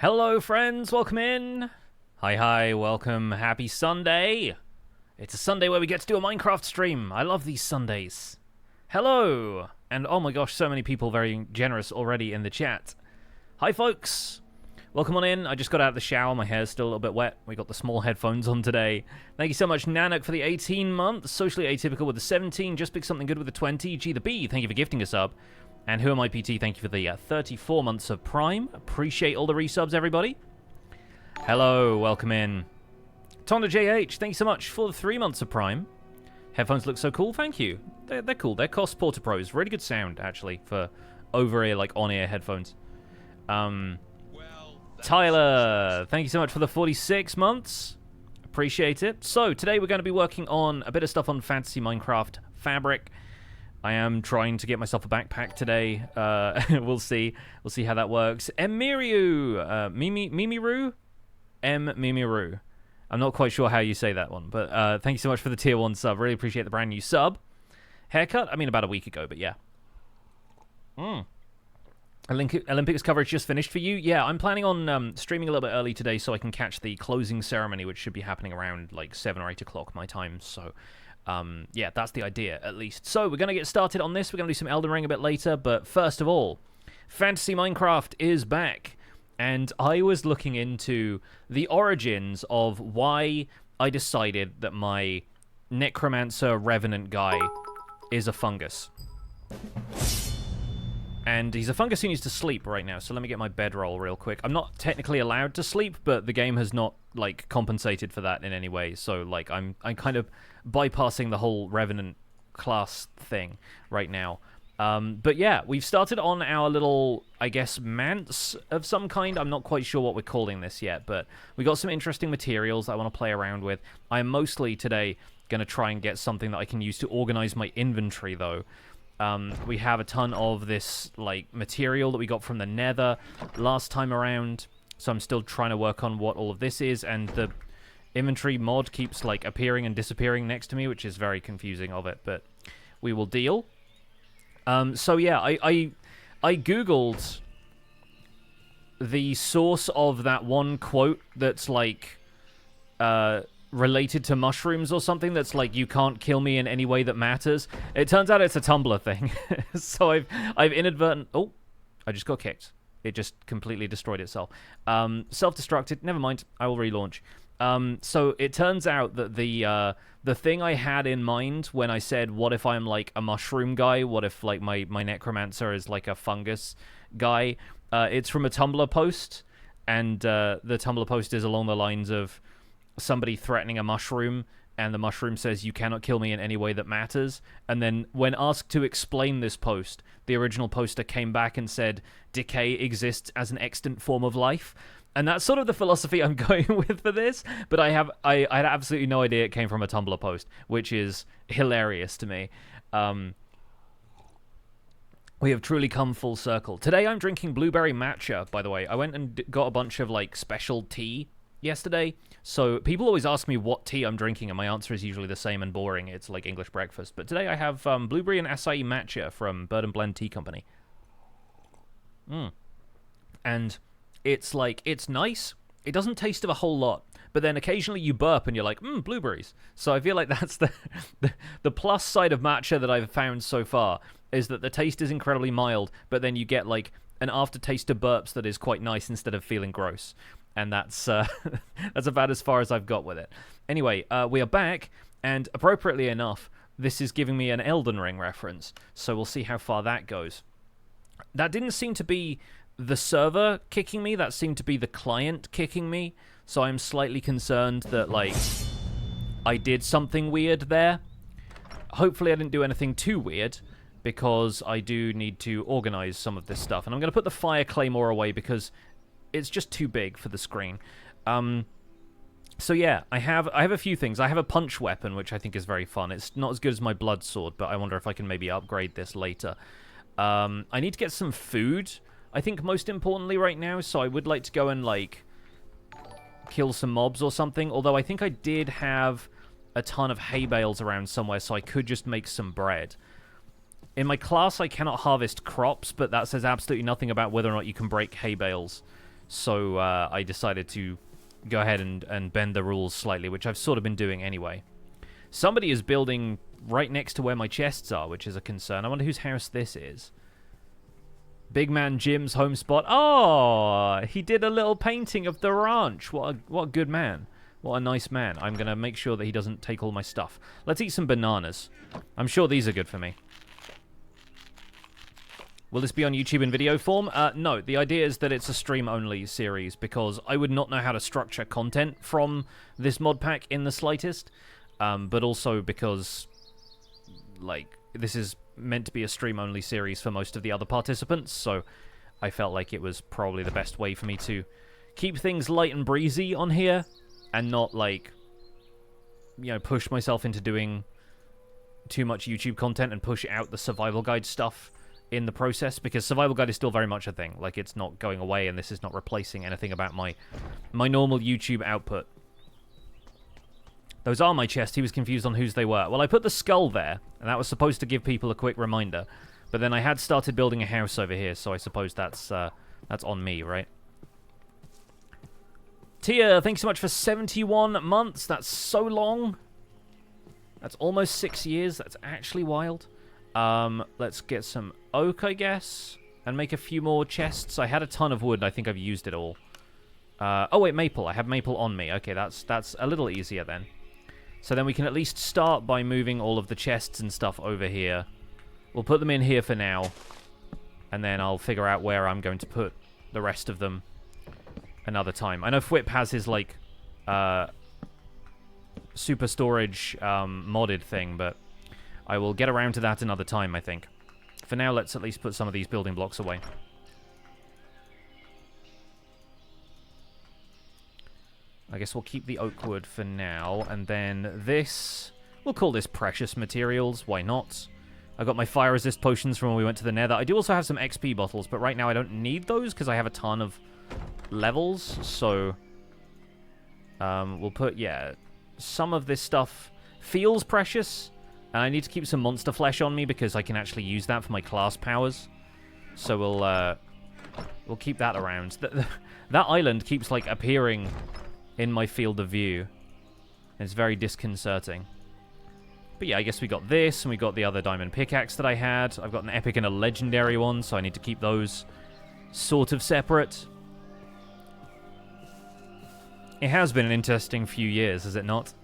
Hello, friends. Welcome in. Hi, welcome. Happy Sunday. It's a Sunday where we get to do a Minecraft stream. I love these Sundays. Hello. And oh my gosh, so many people very generous already in the chat. Hi, folks. Welcome on in. I just got out of the shower. My hair's still a little bit wet. We got the small headphones on today. Thank you so much, Nanak, for the 18 months. Socially Atypical with the 17. Just Pick Something Good with the 20. G the B, thank you for gifting a sub. And Who Am I PT, thank you for the 34 months of Prime. Appreciate all the resubs, everybody. Hello, welcome in. Tonda JH, thank you so much for the 3 months of Prime. Headphones look so cool, thank you. They're cool. They're Cost Porta Pros. Really good sound, actually, for over-ear, like on-ear headphones. Tyler, thank you so much for the 46 months. Appreciate it. So, today we're going to be working on a bit of stuff on Fantasy Minecraft Fabric. I am trying to get myself a backpack today. We'll see. We'll see how that works. Mimiru. Mimiru? Mimiru. I'm not quite sure how you say that one, but thank you so much for the tier 1 sub. Really appreciate the brand new sub. Haircut? I mean, about a week ago, but yeah. Olympics coverage just finished for you? Yeah, I'm planning on streaming a little bit early today so I can catch the closing ceremony, which should be happening around like 7 or 8 o'clock my time, so... yeah, that's the idea, at least. So, we're going to get started on this. We're going to do some Elden Ring a bit later, but first of all, Fantasy Minecraft is back. And I was looking into the origins of why I decided that my Necromancer Revenant guy is a fungus. And he's a fungus who needs to sleep right now, so let me get my bedroll real quick. I'm not technically allowed to sleep, but the game has not, like, compensated for that in any way. So, like, I'm kind of bypassing the whole Revenant class thing right now. But yeah, we've started on our little, I guess, manse of some kind. I'm not quite sure what we're calling this yet, but we got some interesting materials that I want to play around with. I'm mostly today going to try and get something that I can use to organize my inventory, though. We have a ton of this, like, material that we got from the Nether last time around, so I'm still trying to work on what all of this is, and the inventory mod keeps, like, appearing and disappearing next to me, which is very confusing of it, but we will deal. So yeah, I Googled the source of that one quote that's, like, related to mushrooms or something that's like, you can't kill me in any way that matters. It turns out it's a Tumblr thing. So I've inadvertent... Oh, I just got kicked. It just completely destroyed itself. Self-destructed. Never mind. I will relaunch. So it turns out that the thing I had in mind when I said, what if I'm like a mushroom guy? What if like my necromancer is like a fungus guy? It's from a Tumblr post, and the Tumblr post is along the lines of somebody threatening a mushroom, and the mushroom says, you cannot kill me in any way that matters. And then when asked to explain this post, the original poster came back and said, decay exists as an extant form of life. And that's sort of the philosophy I'm going with for this, but I had absolutely no idea it came from a Tumblr post, which is hilarious to me. We have truly come full circle. Today I'm drinking blueberry matcha, by the way. I went and got a bunch of, like, special tea yesterday, so people always ask me what tea I'm drinking, and my answer is usually the same and boring. It's like English breakfast. But today I have blueberry and acai matcha from Bird and Blend Tea Company. And it's like, it's nice. It doesn't taste of a whole lot, but then occasionally you burp and you're like, blueberries. So I feel like that's the plus side of matcha that I've found so far, is that the taste is incredibly mild, but then you get like an aftertaste of burps that is quite nice instead of feeling gross. And that's that's about as far as I've got with it. Anyway, we are back, and appropriately enough, this is giving me an Elden Ring reference, so we'll see how far that goes. That didn't seem to be the server kicking me, that seemed to be the client kicking me, so I'm slightly concerned that, like, I did something weird there. Hopefully I didn't do anything too weird, because I do need to organize some of this stuff. And I'm going to put the Fire Claymore away because it's just too big for the screen. So yeah, I have a few things. I have a punch weapon, which I think is very fun. It's not as good as my blood sword, but I wonder if I can maybe upgrade this later. I need to get some food, I think, most importantly right now, so I would like to go and, like, kill some mobs or something, although I think I did have a ton of hay bales around somewhere, so I could just make some bread. In my class, I cannot harvest crops, but that says absolutely nothing about whether or not you can break hay bales. So I decided to go ahead and bend the rules slightly, which I've sort of been doing anyway. Somebody is building right next to where my chests are, which is a concern. I wonder whose house this is. Big Man Jim's home spot. Oh, he did a little painting of the ranch. What a good man. What a nice man. I'm going to make sure that he doesn't take all my stuff. Let's eat some bananas. I'm sure these are good for me. Will this be on YouTube in video form? No, the idea is that it's a stream-only series because I would not know how to structure content from this mod pack in the slightest. But also because, like, this is meant to be a stream-only series for most of the other participants, so I felt like it was probably the best way for me to keep things light and breezy on here and not, like, you know, push myself into doing too much YouTube content and push out the survival guide stuff in the process, because survival guide is still very much a thing. Like, it's not going away, and this is not replacing anything about my normal YouTube output. Those are my chests. He was confused on whose they were. Well, I put the skull there, and that was supposed to give people a quick reminder. But then I had started building a house over here, so I suppose that's on me, right? Tia, thanks so much for 71 months. That's so long. That's almost 6 years. That's actually wild. Let's get some oak, I guess, and make a few more chests. I had a ton of wood, and I think I've used it all. Oh, wait, maple. I have maple on me. Okay, that's a little easier then. So then we can at least start by moving all of the chests and stuff over here. We'll put them in here for now, and then I'll figure out where I'm going to put the rest of them another time. I know Fwip has his, like, super storage modded thing, but I will get around to that another time, I think. For now, let's at least put some of these building blocks away. I guess we'll keep the oak wood for now, and then this... We'll call this precious materials, why not? I got my fire resist potions from when we went to the Nether. I do also have some XP bottles, but right now I don't need those because I have a ton of levels, so... we'll put, yeah, some of this stuff feels precious, and I need to keep some monster flesh on me because I can actually use that for my class powers. So we'll keep that around. That island keeps, like, appearing in my field of view. It's very disconcerting. But yeah, I guess we got this, and we got the other diamond pickaxe that I had. I've got an epic and a legendary one, so I need to keep those sort of separate. It has been an interesting few years, has it not?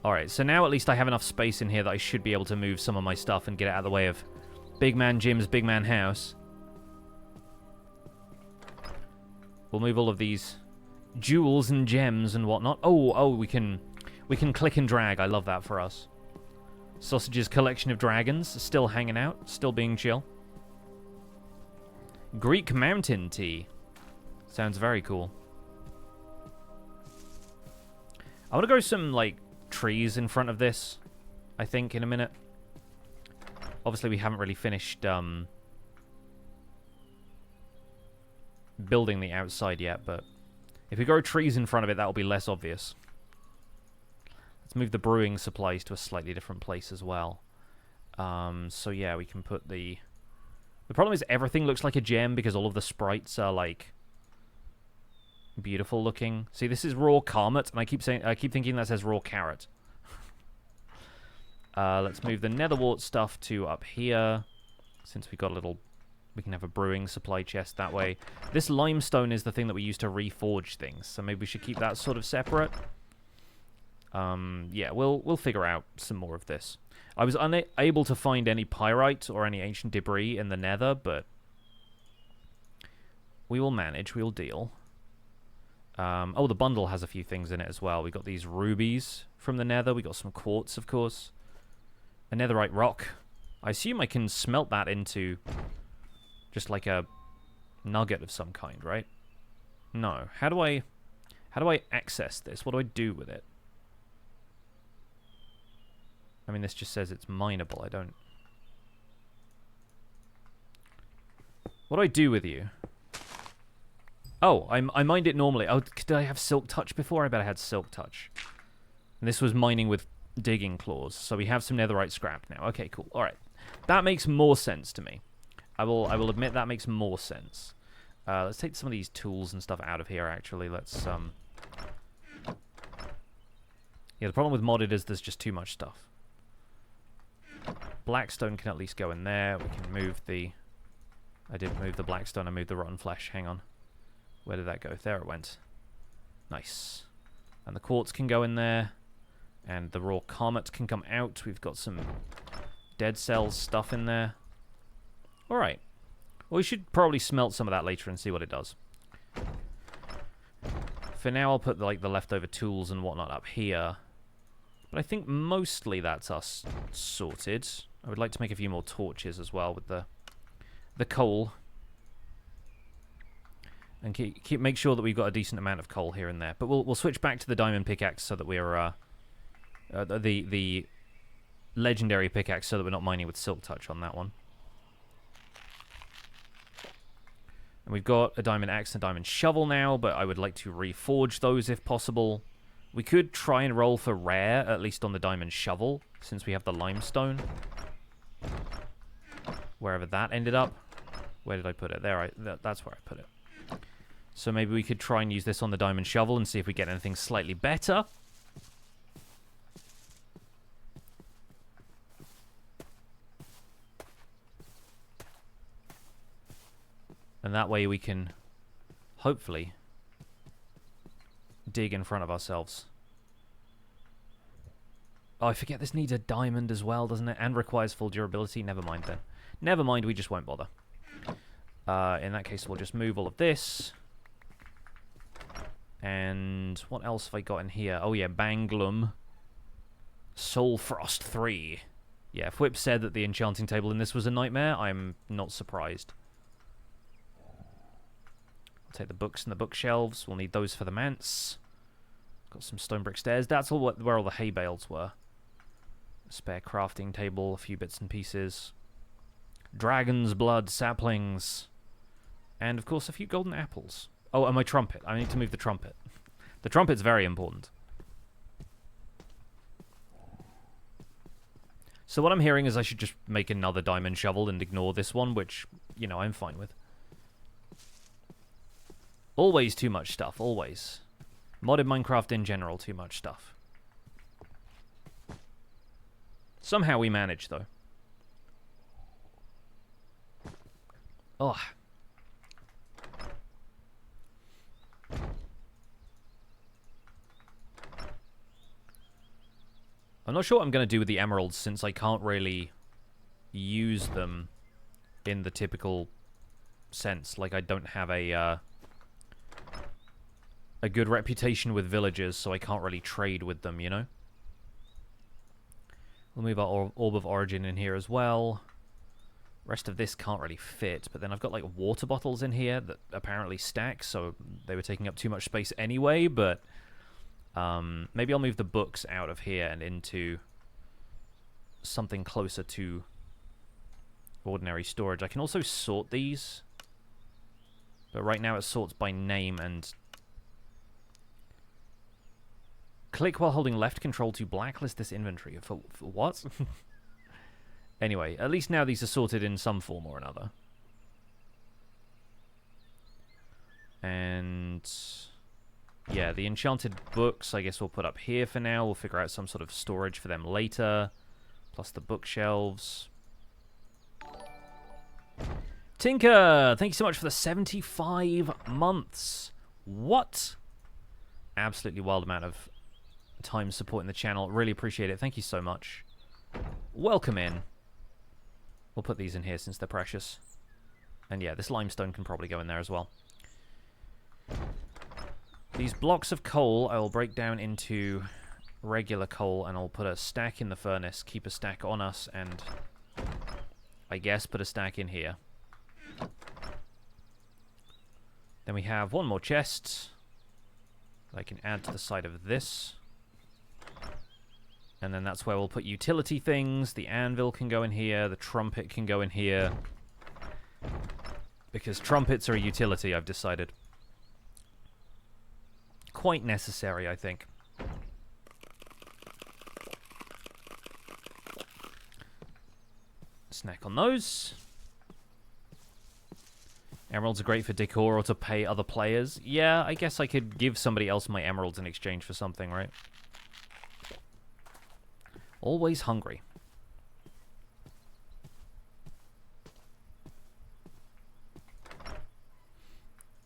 Alright, so now at least I have enough space in here that I should be able to move some of my stuff and get it out of the way of Big Man Jim's Big Man house. We'll move all of these jewels and gems and whatnot. Oh, we can click and drag. I love that for us. Sausage's collection of dragons still hanging out, still being chill. Greek mountain tea. Sounds very cool. I want to grow some, like, trees in front of this, I think, in a minute. Obviously, we haven't really finished building the outside yet, but if we grow trees in front of it, that will be less obvious. Let's move the brewing supplies to a slightly different place as well. So yeah, we can put the... The problem is everything looks like a gem because all of the sprites are, like, beautiful looking. See, this is raw karmot, and I keep thinking that says raw carrot. Let's move the netherwort stuff to up here, since we got a little... We can have a brewing supply chest that way. This limestone is the thing that we use to reforge things, so maybe we should keep that sort of separate. Yeah, we'll figure out some more of this. I was unable to find any pyrite or any ancient debris in the Nether, but we will manage. We'll deal. Oh, the bundle has a few things in it as well. We got these rubies from the Nether. We got some quartz, of course. A netherite rock. I assume I can smelt that into just like a nugget of some kind, right? No. How do I access this? What do I do with it? I mean, this just says it's mineable. I don't... What do I do with you? Oh, I mined it normally. Oh, did I have Silk Touch before? I bet I had Silk Touch. And this was mining with digging claws. So we have some netherite scrap now. Okay, cool. All right. That makes more sense to me. I will admit that makes more sense. Let's take some of these tools and stuff out of here, actually. Let's, yeah, the problem with modded is there's just too much stuff. Blackstone can at least go in there. We can move the... I didn't move the blackstone, I moved the rotten flesh. Hang on. Where did that go? There it went. Nice. And the quartz can go in there. And the raw comet can come out. We've got some dead cells stuff in there. Alright. Well, we should probably smelt some of that later and see what it does. For now, I'll put like the leftover tools and whatnot up here. But I think mostly that's us sorted. I would like to make a few more torches as well with the coal. And make sure that we've got a decent amount of coal here and there. But we'll switch back to the diamond pickaxe so that we're the legendary pickaxe so that we're not mining with silk touch on that one. And we've got a diamond axe and a diamond shovel now, but I would like to reforge those if possible. We could try and roll for rare, at least on the diamond shovel, since we have the limestone. Wherever that ended up. Where did I put it? There, that's where I put it. So maybe we could try and use this on the diamond shovel and see if we get anything slightly better. And that way we can, hopefully, dig in front of ourselves. Oh, I forget this needs a diamond as well, doesn't it? And requires full durability. Never mind then. Never mind, we just won't bother. In that case, we'll just move all of this. And what else have I got in here? Oh yeah, Banglum. Soul Frost 3. Yeah, if Whip said that the enchanting table in this was a nightmare, I'm not surprised. Take the books and the bookshelves. We'll need those for the manse. Got some stone brick stairs. That's all where all the hay bales were. A spare crafting table, a few bits and pieces. Dragon's blood saplings. And, of course, a few golden apples. Oh, and my trumpet. I need to move the trumpet. The trumpet's very important. So what I'm hearing is I should just make another diamond shovel and ignore this one, which, you know, I'm fine with. Always too much stuff, always. Modded Minecraft in general, too much stuff. Somehow we manage, though. Oh. I'm not sure what I'm going to do with the emeralds, since I can't really use them in the typical sense. Like, I don't have a good reputation with villagers, so I can't really trade with them, you know? We'll move our Orb of Origin in here as well. Rest of this can't really fit, but then I've got, like, water bottles in here that apparently stack, so they were taking up too much space anyway, but maybe I'll move the books out of here and into something closer to ordinary storage. I can also sort these, but right now it sorts by name and... Click while holding left control to blacklist this inventory. For what? Anyway, at least now these are sorted in some form or another. And... yeah, the enchanted books I guess we'll put up here for now. We'll figure out some sort of storage for them later. Plus the bookshelves. Tinker! Thank you so much for the 75 months. What? Absolutely wild amount of time supporting the channel. Really appreciate it. Thank you so much. Welcome in. We'll put these in here since they're precious. And yeah, this limestone can probably go in there as well. These blocks of coal I will break down into regular coal, and I'll put a stack in the furnace, keep a stack on us, and I guess put a stack in here. Then we have one more chest that I can add to the side of this. And then that's where we'll put utility things. The anvil can go in here. The trumpet can go in here. Because trumpets are a utility, I've decided. Quite necessary, I think. Snack on those. Emeralds are great for decor or to pay other players. Yeah, I guess I could give somebody else my emeralds in exchange for something, right? Always hungry.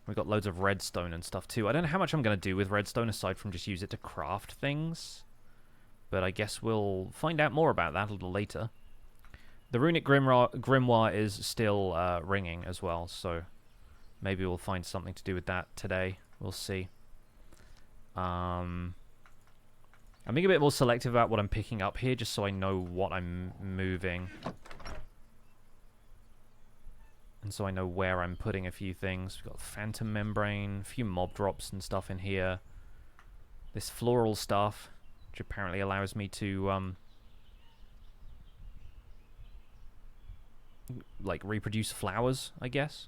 We've got loads of redstone and stuff too. I don't know how much I'm going to do with redstone aside from just use it to craft things. But I guess we'll find out more about that a little later. The runic grimoire is still ringing as well, so maybe we'll find something to do with that today. We'll see. I'm being a bit more selective about what I'm picking up here, just so I know what I'm moving. And so I know where I'm putting a few things. We've got phantom membrane, a few mob drops and stuff in here. This floral stuff, which apparently allows me to like reproduce flowers, I guess.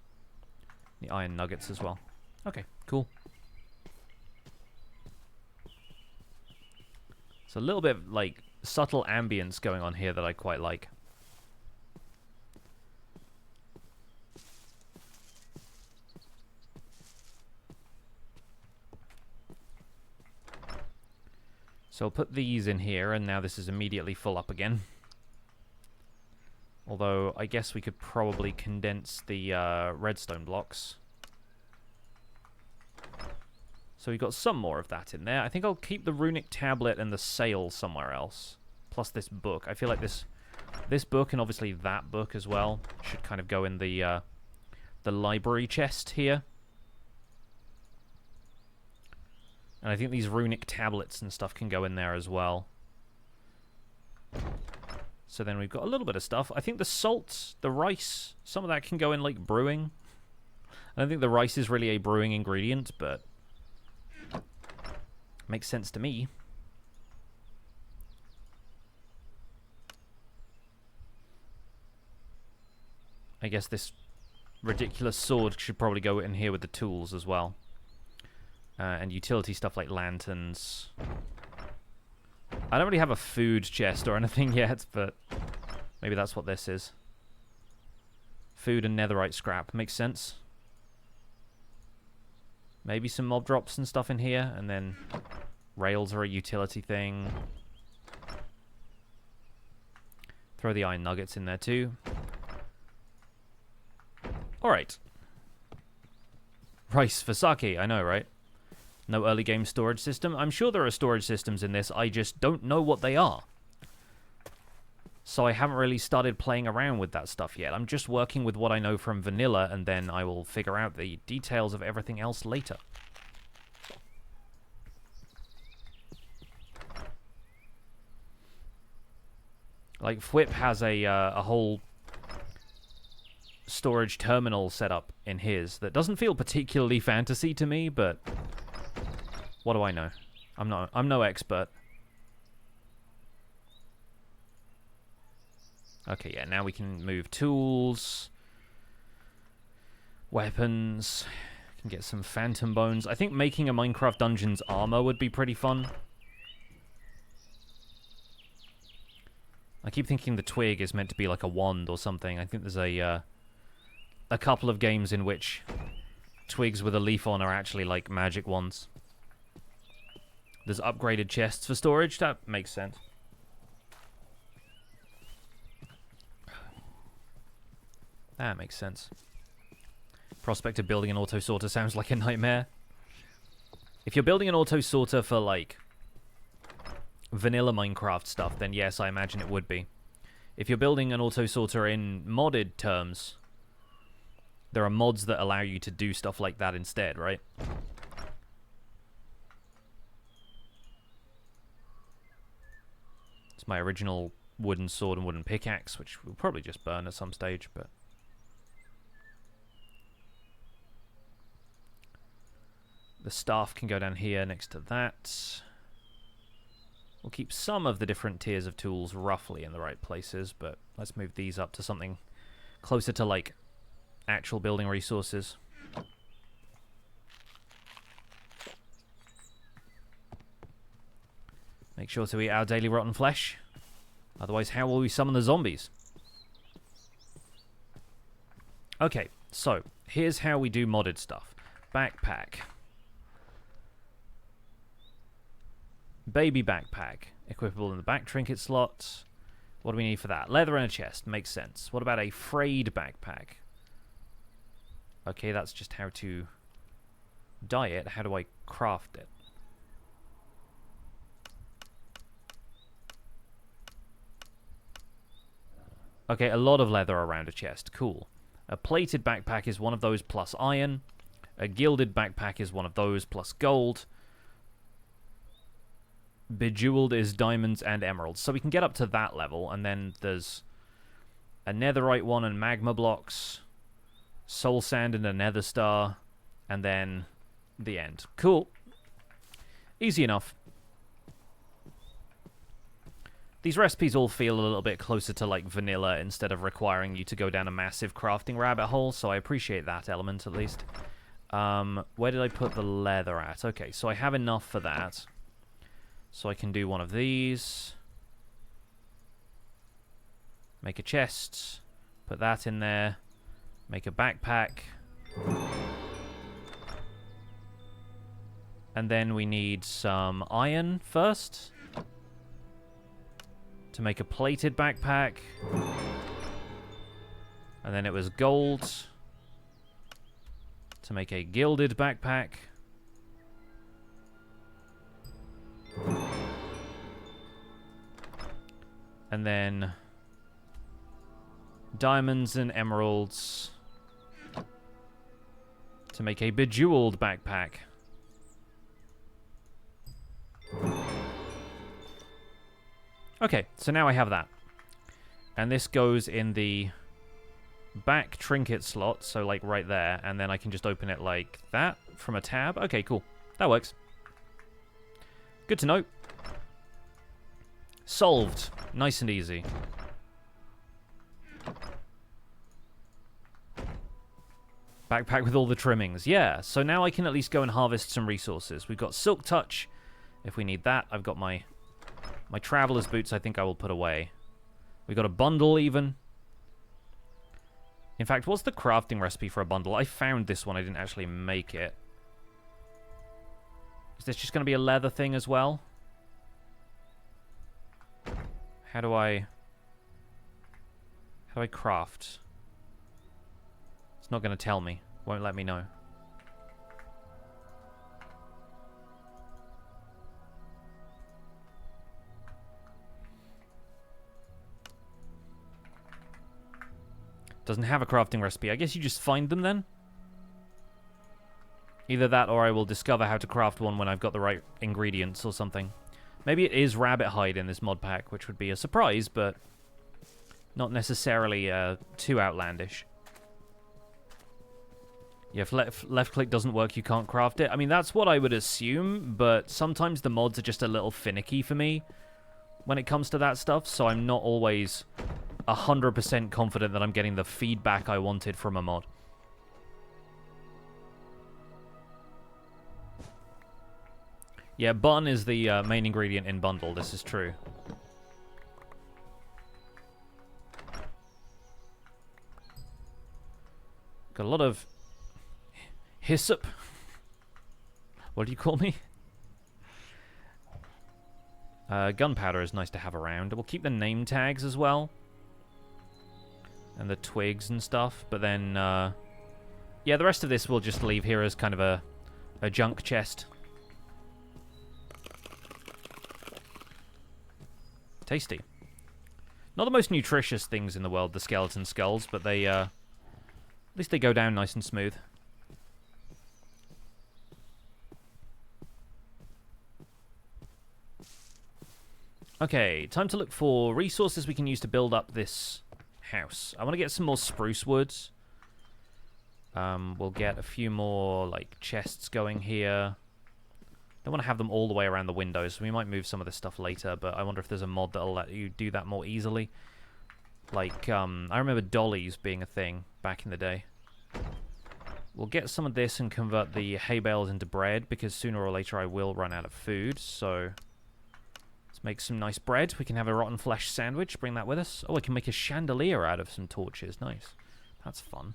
The iron nuggets as well. Okay, cool. So a little bit of, like, subtle ambience going on here that I quite like. So I'll put these in here, and now this is immediately full up again. Although, I guess we could probably condense the redstone blocks. So we've got some more of that in there. I think I'll keep the runic tablet and the sail somewhere else. Plus this book. I feel like this book and obviously that book as well should kind of go in the library chest here. And I think these runic tablets and stuff can go in there as well. So then we've got a little bit of stuff. I think the salt, the rice, some of that can go in like brewing. I don't think the rice is really a brewing ingredient, but makes sense to me. I guess this ridiculous sword should probably go in here with the tools as well. And utility stuff like lanterns. I don't really have a food chest or anything yet, but maybe that's what this is. Food and netherite scrap. Makes sense. Maybe some mob drops and stuff in here, and then rails are a utility thing. Throw the iron nuggets in there too. Alright. Rice for sake, I know, right? No early game storage system. I'm sure there are storage systems in this, I just don't know what they are. So I haven't really started playing around with that stuff yet. I'm just working with what I know from vanilla, and then I will figure out the details of everything else later. Like, Fwip has a whole storage terminal set up in his that doesn't feel particularly fantasy to me, but what do I know? I'm no expert. Okay, yeah, now we can move tools, weapons, can get some phantom bones. I think making a Minecraft Dungeons armor would be pretty fun. I keep thinking the twig is meant to be like a wand or something. I think there's a couple of games in which twigs with a leaf on are actually like magic wands. There's upgraded chests for storage. That makes sense. That makes sense. Prospect of building an auto sorter sounds like a nightmare. If you're building an auto sorter for like vanilla Minecraft stuff, then yes, I imagine it would be. If you're building an auto sorter in modded terms, there are mods that allow you to do stuff like that instead, right? It's my original wooden sword and wooden pickaxe, which we'll probably just burn at some stage, but the staff can go down here next to that. We'll keep some of the different tiers of tools roughly in the right places, but let's move these up to something closer to, like, actual building resources. Make sure to eat our daily rotten flesh. Otherwise, how will we summon the zombies? Okay, so here's how we do modded stuff. Backpack. Baby backpack. Equipable in the back trinket slot. What do we need for that? Leather and a chest. Makes sense. What about a frayed backpack? Okay, that's just how to dye it. How do I craft it? Okay, a lot of leather around a chest. Cool. A plated backpack is one of those plus iron. A gilded backpack is one of those plus gold. Bejeweled is diamonds and emeralds. So we can get up to that level, and then there's a netherite one and magma blocks, soul sand and a nether star, and then the end. Cool. Easy enough. These recipes all feel a little bit closer to like vanilla instead of requiring you to go down a massive crafting rabbit hole, so I appreciate that element at least. Where did I put the leather at? Okay, so I have enough for that. So I can do one of these. Make a chest. Put that in there. Make a backpack. And then we need some iron first. To make a plated backpack. And then it was gold. To make a gilded backpack. And then diamonds and emeralds to make a bejeweled backpack. Okay, so now I have that. And this goes in the back trinket slot, so like right there, and then I can just open it like that from a tab. Okay, cool. That works. Good to know. Solved. Nice and easy. Backpack with all the trimmings. Yeah, so now I can at least go and harvest some resources. We've got Silk Touch, if we need that. I've got my Traveler's Boots I think I will put away. We got a bundle even. In fact, what's the crafting recipe for a bundle? I found this one. I didn't actually make it. Is this just going to be a leather thing as well? How do I craft? It's not going to tell me. Won't let me know. Doesn't have a crafting recipe. I guess you just find them then? Either that or I will discover how to craft one when I've got the right ingredients or something. Maybe it is rabbit hide in this mod pack, which would be a surprise, but not necessarily too outlandish. Yeah, if left click doesn't work, you can't craft it. I mean, that's what I would assume, but sometimes the mods are just a little finicky for me when it comes to that stuff, so I'm not always 100% confident that I'm getting the feedback I wanted from a mod. Yeah, bun is the main ingredient in bundle, this is true. Got a lot of hyssop. What do you call me? Gunpowder is nice to have around. We'll keep the name tags as well. And the twigs and stuff. But then, yeah, the rest of this we'll just leave here as kind of a junk chest. Tasty. Not the most nutritious things in the world, the skeleton skulls, but they, at least they go down nice and smooth. Okay, time to look for resources we can use to build up this house. I want to get some more spruce woods. We'll get a few more, like, chests going here. Don't want to have them all the way around the windows, so we might move some of this stuff later, but I wonder if there's a mod that'll let you do that more easily. Like, I remember dollies being a thing back in the day. We'll get some of this and convert the hay bales into bread, because sooner or later I will run out of food, so let's make some nice bread. We can have a rotten flesh sandwich, bring that with us. Oh, I can make a chandelier out of some torches, nice. That's fun.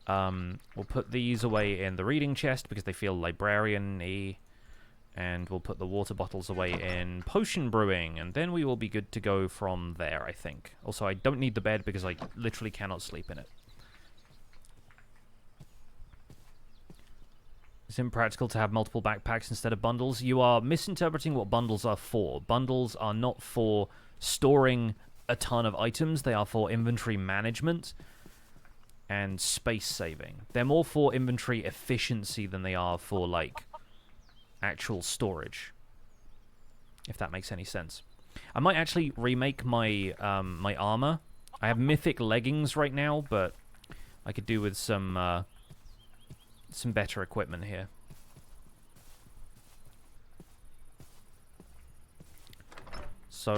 We'll put these away in the reading chest because they feel librarian-y. And we'll put the water bottles away in potion brewing, and then we will be good to go from there, I think. Also, I don't need the bed because I literally cannot sleep in it. It's impractical to have multiple backpacks instead of bundles. You are misinterpreting what bundles are for. Bundles are not for storing a ton of items. They are for inventory management and space saving. They're more for inventory efficiency than they are for, like, actual storage, if that makes any sense. I might actually remake my my armor. I have mythic leggings right now, but I could do with some better equipment here. So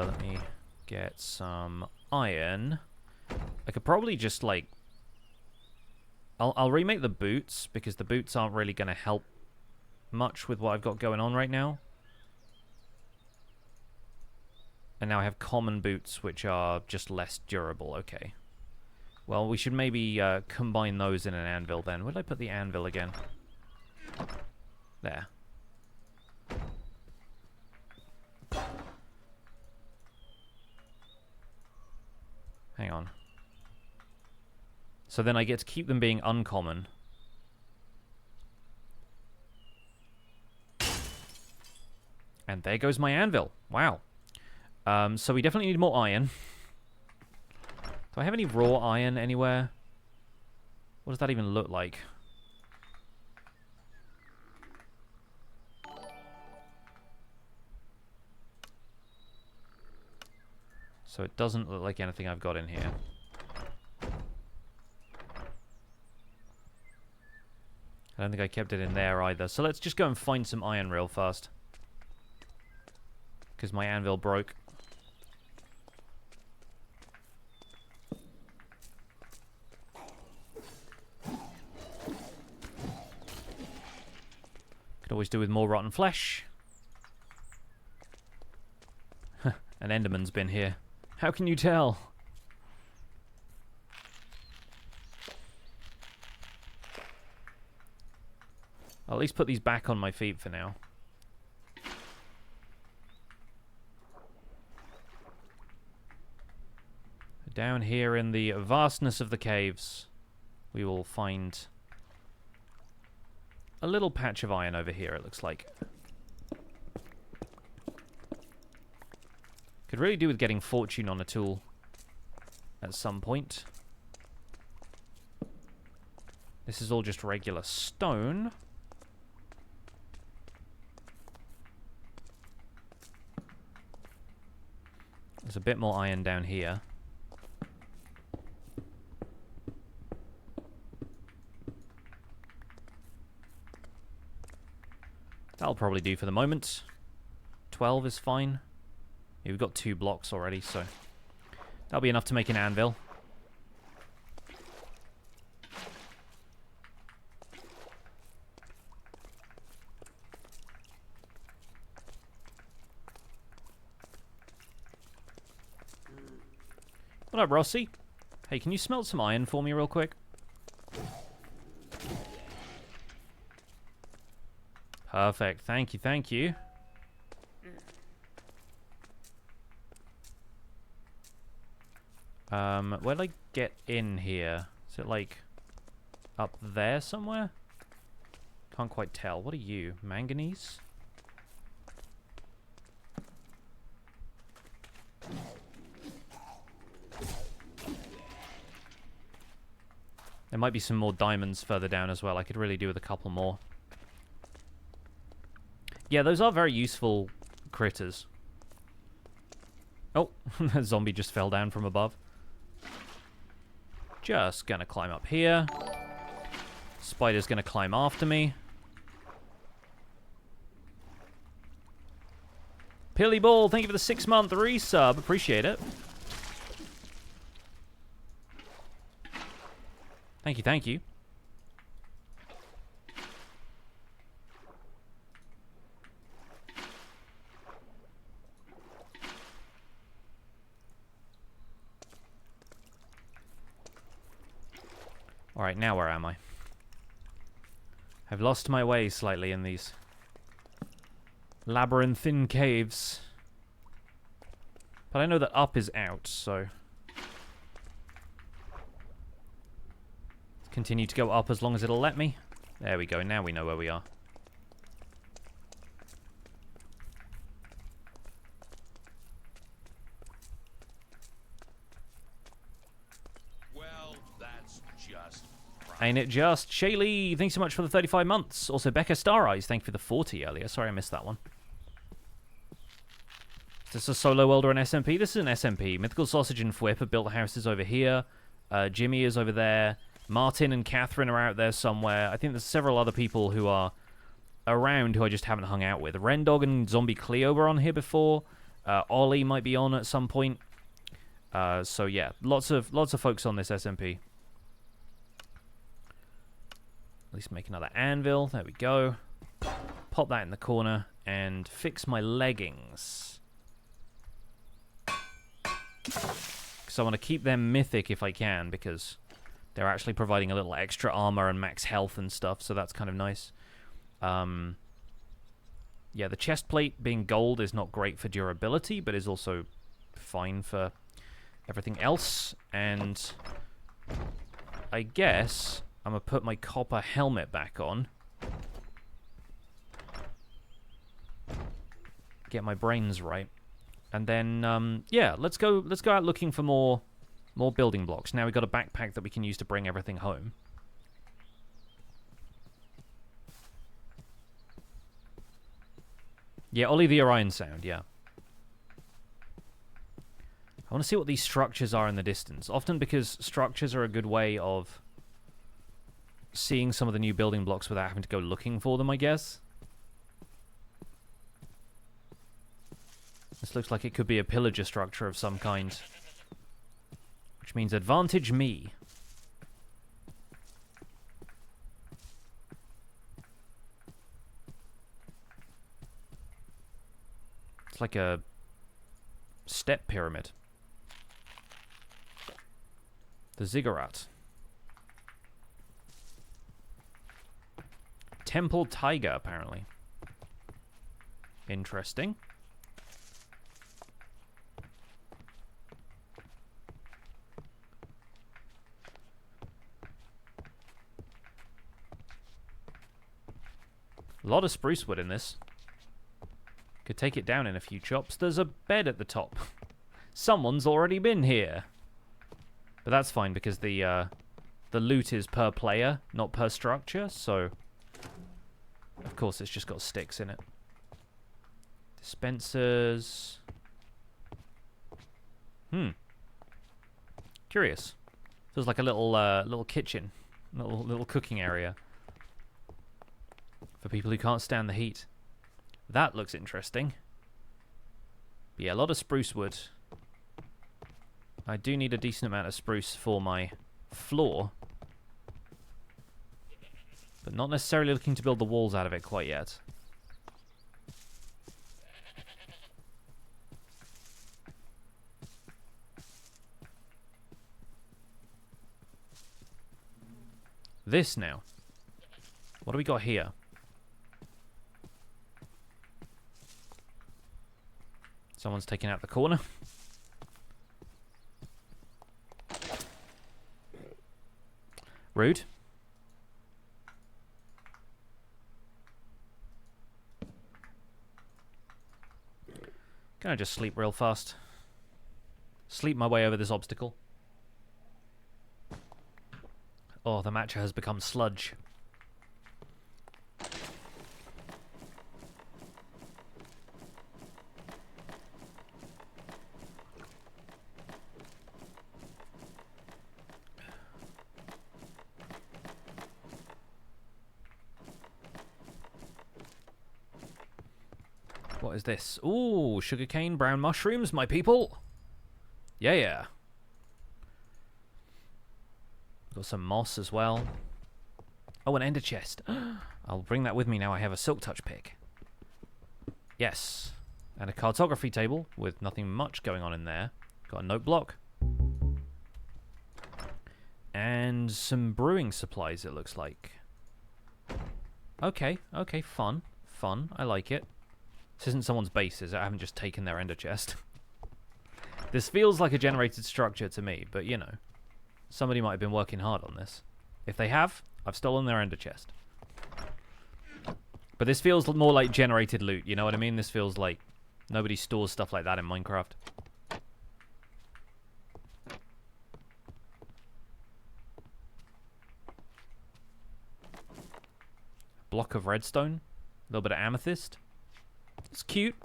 let me get some iron. I could probably just, like, I'll remake the boots because the boots aren't really going to help much with what I've got going on right now. And now I have common boots, which are just less durable. Okay. Well, we should maybe combine those in an anvil then. Where did I put the anvil again? There. Hang on. So then I get to keep them being uncommon. And there goes my anvil. Wow. So we definitely need more iron. Do I have any raw iron anywhere? What does that even look like? So it doesn't look like anything I've got in here. I don't think I kept it in there either. So let's just go and find some iron real fast. Because my anvil broke. Could always do with more rotten flesh. An Enderman's been here. How can you tell? I'll at least put these back on my feet for now. Down here in the vastness of the caves, we will find a little patch of iron over here, it looks like. Could really do with getting fortune on a tool at some point. This is all just regular stone. There's a bit more iron down here. That'll probably do for the moment. 12 is fine. Yeah, we've got 2 blocks already, so that'll be enough to make an anvil. What up, Rossi? Hey, can you smelt some iron for me real quick? Perfect. Thank you, thank you. Where'd I get in here? Is it, like, up there somewhere? Can't quite tell. What are you? Manganese? There might be some more diamonds further down as well. I could really do with a couple more. Yeah, those are very useful critters. Oh, a zombie just fell down from above. Just gonna climb up here. Spider's gonna climb after me. Pilly Ball, thank you for the 6-month resub. Appreciate it. Thank you, thank you. Alright, now where am I? I've lost my way slightly in these labyrinthine caves. But I know that up is out, so... continue to go up as long as it'll let me. There we go, now we know where we are. Well, that's just... Ain't it just? Shaylee, thanks so much for the 35 months. Also, Becca Star Eyes, thank you for the 40 earlier. Sorry I missed that one. Is this a solo world or an SMP? This is an SMP. MythicalSausage and Fwip have built houses over here. Jimmy is over there. Martin and Catherine are out there somewhere. I think there's several other people who are around who I just haven't hung out with. Rendog and Zombie Cleo were on here before. Ollie might be on at some point. So yeah, lots of folks on this SMP. At least make another anvil. There we go. Pop that in the corner and fix my leggings. Because I want to keep them mythic if I can, because they're actually providing a little extra armor and max health and stuff, so that's kind of nice. Yeah, the chest plate being gold is not great for durability, but is also fine for everything else. And I guess I'm going to put my copper helmet back on. Get my brains right. And then, yeah, let's go out looking for more building blocks. Now we've got a backpack that we can use to bring everything home. Yeah, Ollie the Orion sound, yeah. I want to see what these structures are in the distance. Often because structures are a good way of seeing some of the new building blocks without having to go looking for them, I guess. This looks like it could be a pillager structure of some kind. Which means advantage me. It's like a step pyramid. The ziggurat. Temple tiger, apparently. Interesting. A lot of spruce wood in this. Could take it down in a few chops. There's a bed at the top. Someone's already been here. But that's fine because the loot is per player, not per structure, so of course it's just got sticks in it. Dispensers. Curious. Feels like a little kitchen, little cooking area for people who can't stand the heat. That looks interesting. But yeah, a lot of spruce wood. I do need a decent amount of spruce for my floor. But not necessarily looking to build the walls out of it quite yet. This now. What do we got here? Someone's taking out the corner. Rude. Can I just sleep real fast? Sleep my way over this obstacle. Oh, the matcha has become sludge. What is this? Ooh, sugarcane, brown mushrooms, my people. Yeah, yeah. Got some moss as well. Oh, an ender chest. I'll bring that with me now I have a silk touch pick. Yes. And a cartography table with nothing much going on in there. Got a note block. And some brewing supplies, it looks like. Okay, okay, fun. Fun, I like it. This isn't someone's base, is it? I haven't just taken their ender chest. This feels like a generated structure to me, but you know. Somebody might have been working hard on this. If they have, I've stolen their ender chest. But this feels more like generated loot, you know what I mean? This feels like nobody stores stuff like that in Minecraft. Block of redstone. A little bit of amethyst. It's cute.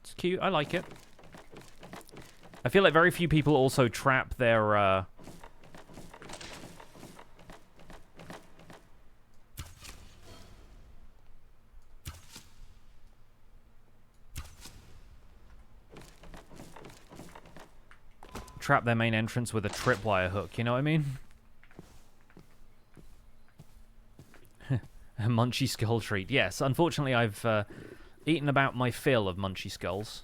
It's cute. I like it. I feel like very few people also trap their... trap their main entrance with a tripwire hook, you know what I mean? A munchy skull treat. Yes, unfortunately I've eaten about my fill of munchy skulls.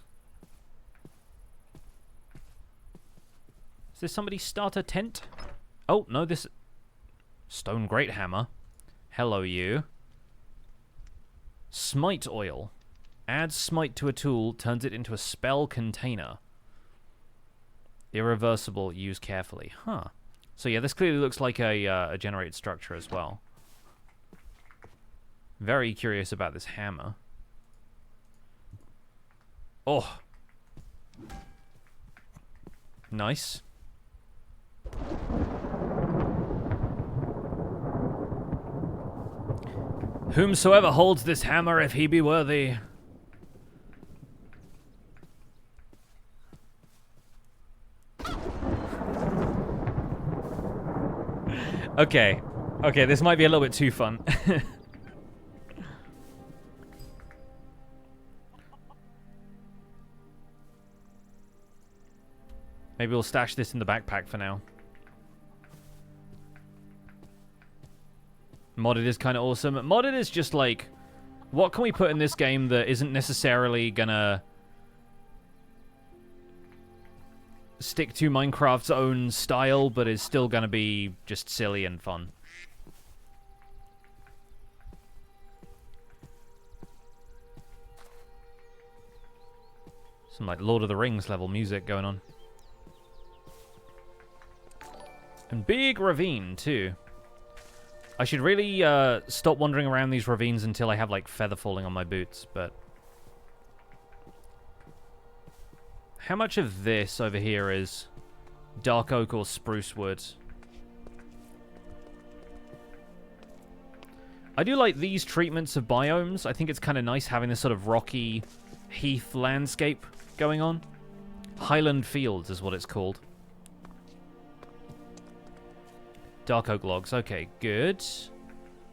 Is this somebody's starter tent? Oh, no, this... Stone Great Hammer. Hello, you. Smite oil. Adds smite to a tool, turns it into a spell container. Irreversible, use carefully. Huh. So yeah, this clearly looks like a generated structure as well. Very curious about this hammer. Oh. Nice. Whomsoever holds this hammer, if he be worthy. Okay. Okay, this might be a little bit too fun. Maybe we'll stash this in the backpack for now. Modded is kind of awesome. Modded is just like, what can we put in this game that isn't necessarily gonna stick to Minecraft's own style, but is still gonna be just silly and fun. Some like Lord of the Rings level music going on. And big ravine, too. I should really stop wandering around these ravines until I have, like, feather falling on my boots, but... How much of this over here is dark oak or spruce wood? I do like these treatments of biomes. I think it's kind of nice having this sort of rocky heath landscape going on. Highland Fields is what it's called. Dark oak logs. Okay, good.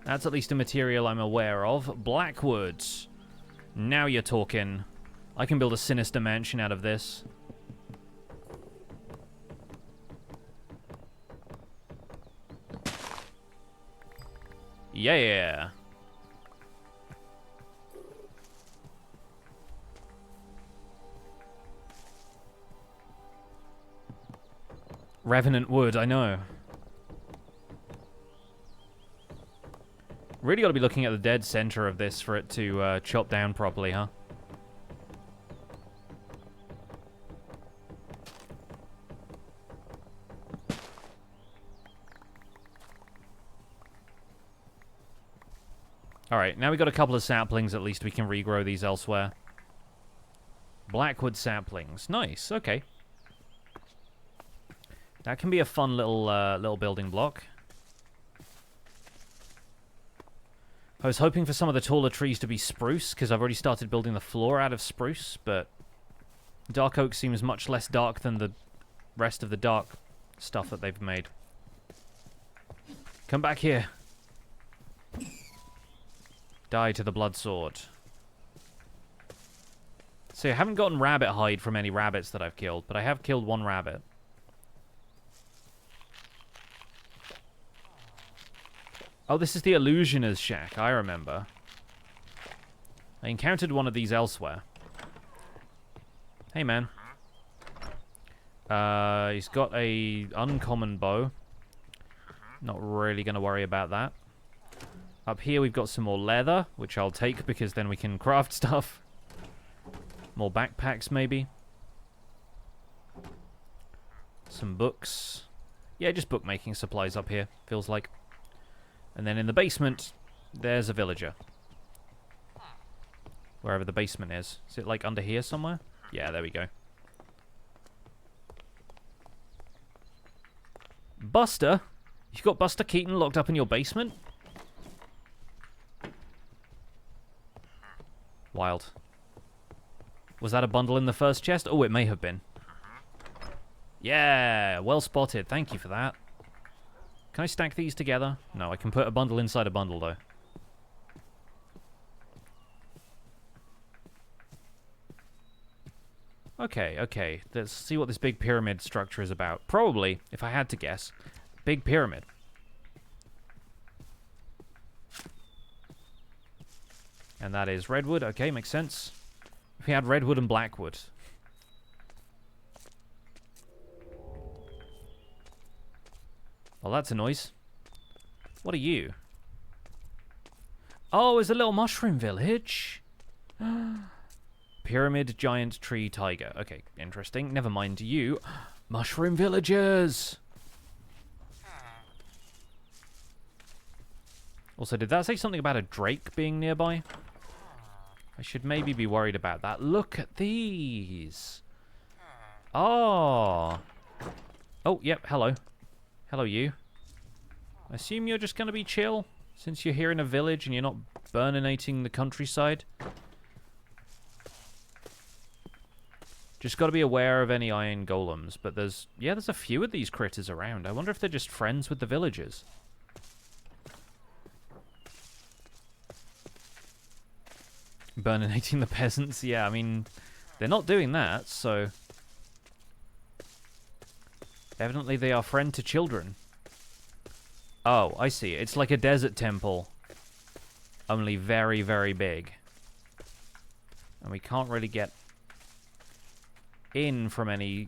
That's at least a material I'm aware of. Blackwood. Now you're talking. I can build a sinister mansion out of this. Yeah. Revenant wood, I know. Really got to be looking at the dead center of this for it to chop down properly, huh? Alright, now we got a couple of saplings. At least we can regrow these elsewhere. Blackwood saplings. Nice, okay. That can be a fun little building block. I was hoping for some of the taller trees to be spruce, because I've already started building the floor out of spruce, but dark oak seems much less dark than the rest of the dark stuff that they've made. Come back here. Die to the blood sword. See, I haven't gotten rabbit hide from any rabbits that I've killed, but I have killed one rabbit. Oh, this is the Illusioner's shack, I remember. I encountered one of these elsewhere. Hey, man. He's got a uncommon bow. Not really going to worry about that. Up here we've got some more leather, which I'll take because then we can craft stuff. More backpacks, maybe. Some books. Yeah, just bookmaking supplies up here, feels like. And then in the basement, there's a villager. Wherever the basement is. Is it like under here somewhere? Yeah, there we go. Buster? You've got Buster Keaton locked up in your basement? Wild. Was that a bundle in the first chest? Oh, it may have been. Yeah, well spotted. Thank you for that. Can I stack these together? No, I can put a bundle inside a bundle, though. Okay, okay. Let's see what this big pyramid structure is about. Probably, if I had to guess, big pyramid. And that is redwood. Okay, makes sense. If we had redwood and blackwood. Well, that's a noise. What are you? Oh, it's a little mushroom village. Pyramid, giant, tree, tiger. Okay, interesting. Never mind you. Mushroom villagers! Also, did that say something about a drake being nearby? I should maybe be worried about that. Look at these! Oh! Oh, yep, hello. Hello, you. I assume you're just going to be chill, since you're here in a village and you're not burninating the countryside. Just got to be aware of any iron golems, but there's a few of these critters around. I wonder if they're just friends with the villagers. Burninating the peasants? Yeah, I mean, they're not doing that, so... Evidently they are friend to children. Oh, I see. It's like a desert temple. Only very, very big. And we can't really get in from any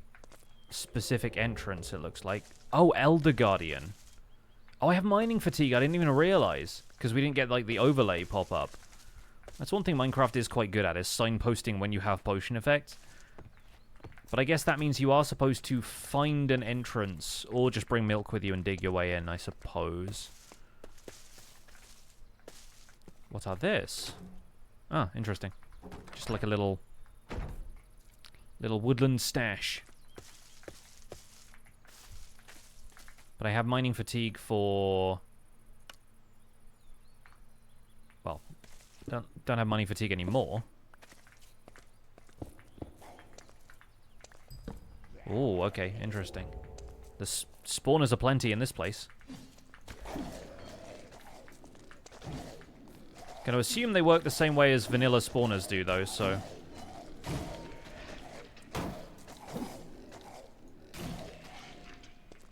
specific entrance, it looks like. Oh, Elder Guardian. Oh, I have mining fatigue. I didn't even realize. Because we didn't get, like, the overlay pop up. That's one thing Minecraft is quite good at, is signposting when you have potion effects. But I guess that means you are supposed to find an entrance, or just bring milk with you and dig your way in, I suppose. What are this? Ah, interesting. Just like a little woodland stash. But I have mining fatigue for... Well, don't have mining fatigue anymore. Oh, okay, interesting. The spawners are plenty in this place. Gonna assume they work the same way as vanilla spawners do, though, so...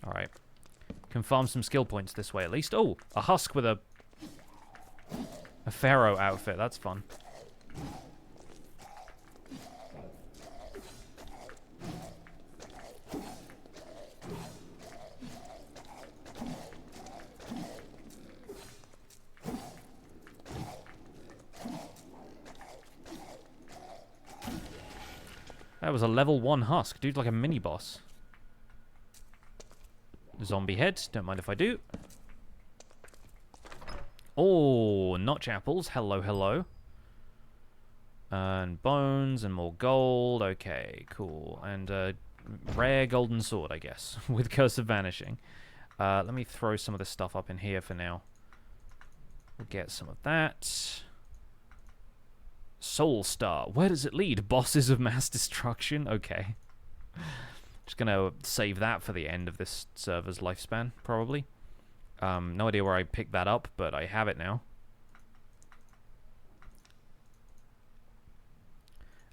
Alright. Can farm some skill points this way, at least. Oh, a husk with a pharaoh outfit. That's fun. That was a level 1 husk. Dude, like a mini-boss. Zombie head. Don't mind if I do. Oh, notch apples. Hello, hello. And bones and more gold. Okay, cool. And a rare golden sword, I guess, with Curse of Vanishing. Let me throw some of this stuff up in here for now. We'll get some of that. Soul Star. Where does it lead? Bosses of mass destruction? Okay. Just gonna save that for the end of this server's lifespan, probably. No idea where I picked that up, but I have it now.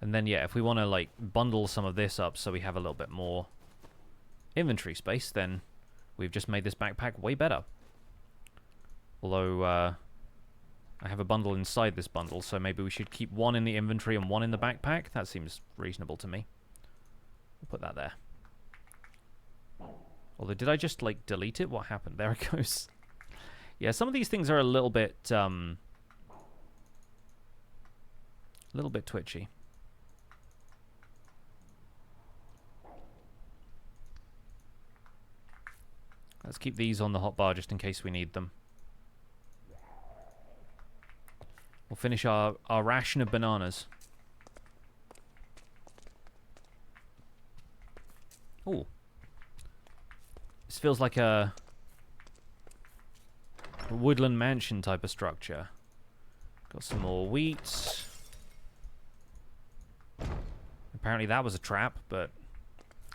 And then, yeah, if we want to, like, bundle some of this up so we have a little bit more inventory space, then we've just made this backpack way better. Although, I have a bundle inside this bundle, so maybe we should keep one in the inventory and one in the backpack. That seems reasonable to me. We'll put that there. Although, did I just, like, delete it? What happened? There it goes. Yeah, some of these things are a little bit twitchy. Let's keep these on the hotbar just in case we need them. We'll finish our ration of bananas. Ooh. This feels like a woodland mansion type of structure. Got some more wheat. Apparently that was a trap, but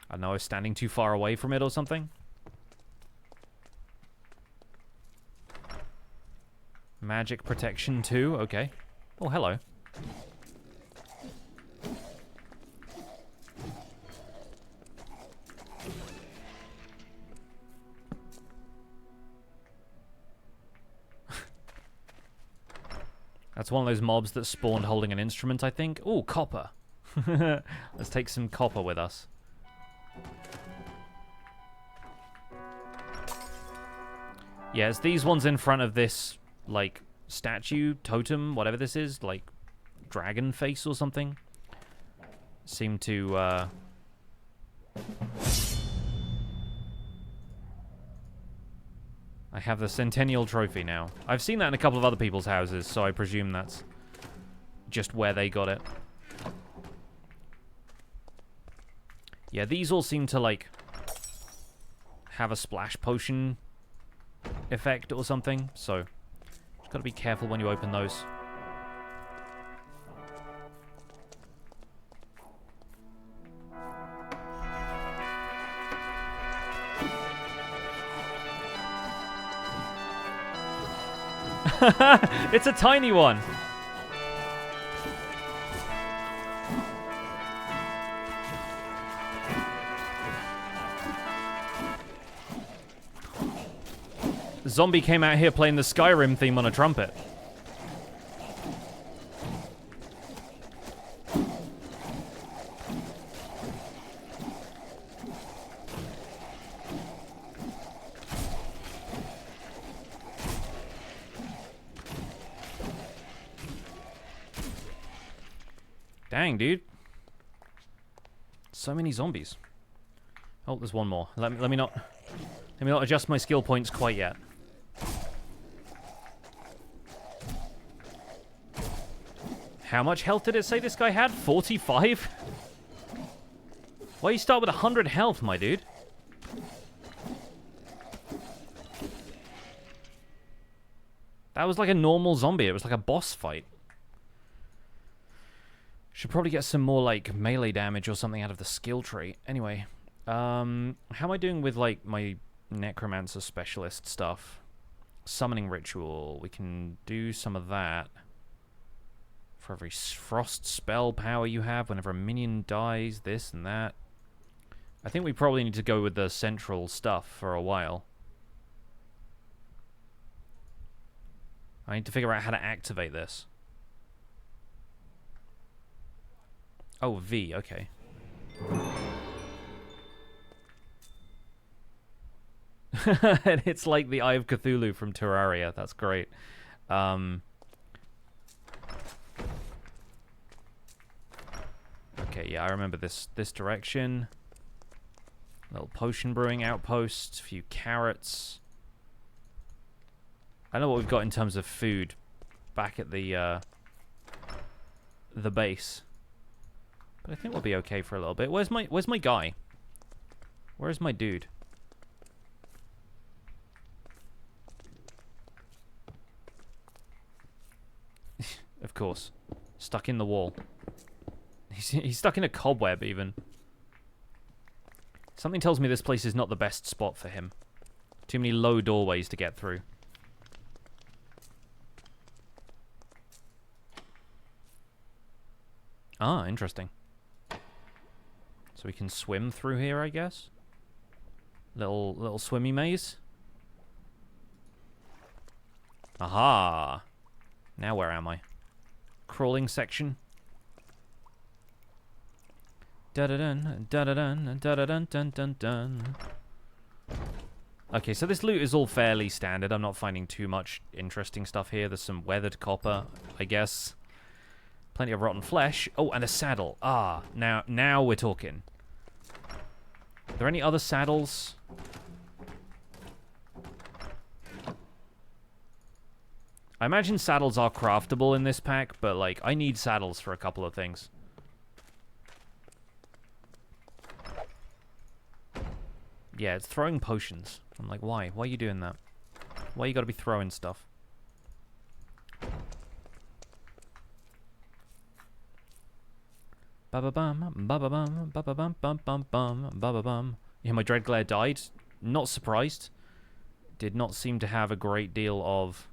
I don't know, I was standing too far away from it or something. Magic protection too, okay. Oh, hello. That's one of those mobs that spawned holding an instrument, I think. Oh, copper. Let's take some copper with us. Yeah, it's these ones in front of this, like, statue, totem, whatever this is, like, dragon face or something. Seem to, I have the Centennial Trophy now. I've seen that in a couple of other people's houses, so I presume that's just where they got it. Yeah, these all seem to, like, have a splash potion effect or something, so just gotta be careful when you open those. It's a tiny one. Zombie came out here playing the Skyrim theme on a trumpet. Dang, dude. So many zombies. Oh, there's one more. Let me not adjust my skill points quite yet. How much health did it say this guy had? 45? Why you start with 100 health, my dude? That was like a normal zombie. It was like a boss fight. Should probably get some more, like, melee damage or something out of the skill tree. Anyway, how am I doing with, like, my necromancer specialist stuff? Summoning ritual. We can do some of that. For every frost spell power you have, whenever a minion dies, this and that. I think we probably need to go with the central stuff for a while. I need to figure out how to activate this. Oh, V, okay. And it's like the Eye of Cthulhu from Terraria. That's great. Okay, yeah, I remember this direction. Little potion brewing outpost, a few carrots. I know what we've got in terms of food back at the base. But I think we'll be okay for a little bit. Where's my guy? Where's my dude? Of course. Stuck in the wall. He's stuck in a cobweb, even. Something tells me this place is not the best spot for him. Too many low doorways to get through. Ah, interesting. So we can swim through here, I guess? Little swimmy maze. Aha! Now where am I? Crawling section. Da-da-dun, da-da-dun, da-da-dun, dun-dun-dun. Okay, so this loot is all fairly standard. I'm not finding too much interesting stuff here. There's some weathered copper, I guess. Plenty of rotten flesh. Oh, and a saddle. Ah, now we're talking. Are there any other saddles? I imagine saddles are craftable in this pack, but, like, I need saddles for a couple of things. Yeah, it's throwing potions. I'm like, why? Why are you doing that? Why you gotta be throwing stuff? Ba-ba-bum, ba-ba-bum, ba-ba-bum, bum-bum-bum, ba-ba-bum. Yeah, my Dread Glare died. Not surprised. Did not seem to have a great deal of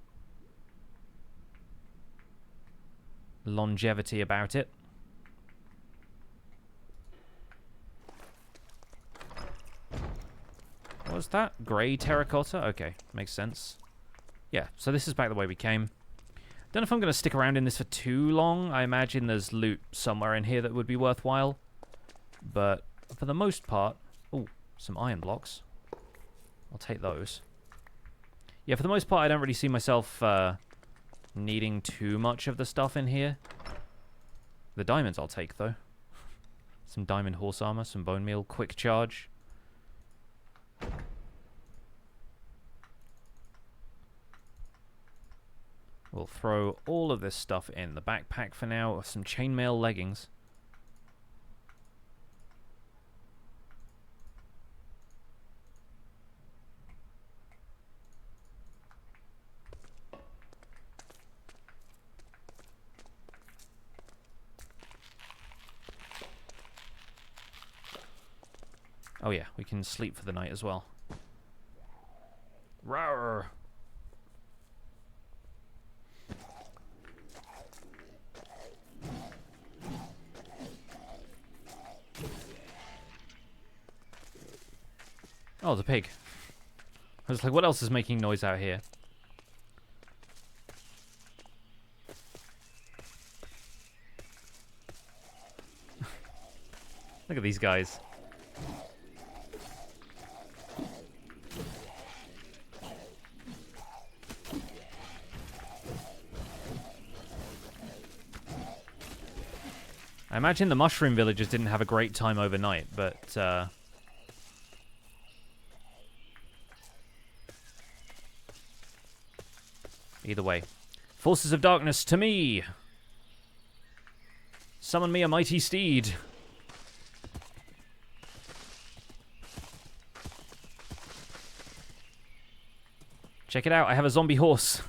longevity about it. What was that? Grey terracotta? Okay, makes sense. Yeah, so this is back the way we came. Don't know if I'm going to stick around in this for too long. I imagine there's loot somewhere in here that would be worthwhile. But for the most part... Oh, some iron blocks. I'll take those. Yeah, for the most part, I don't really see myself needing too much of the stuff in here. The diamonds I'll take, though. Some diamond horse armor, some bone meal, quick charge. We'll throw all of this stuff in the backpack for now. Some chainmail leggings. Oh yeah, we can sleep for the night as well. Rawr. Oh, the pig. I was like, what else is making noise out here? Look at these guys. I imagine the mushroom villagers didn't have a great time overnight, but either way. Forces of darkness, to me! Summon me a mighty steed. Check it out, I have a zombie horse.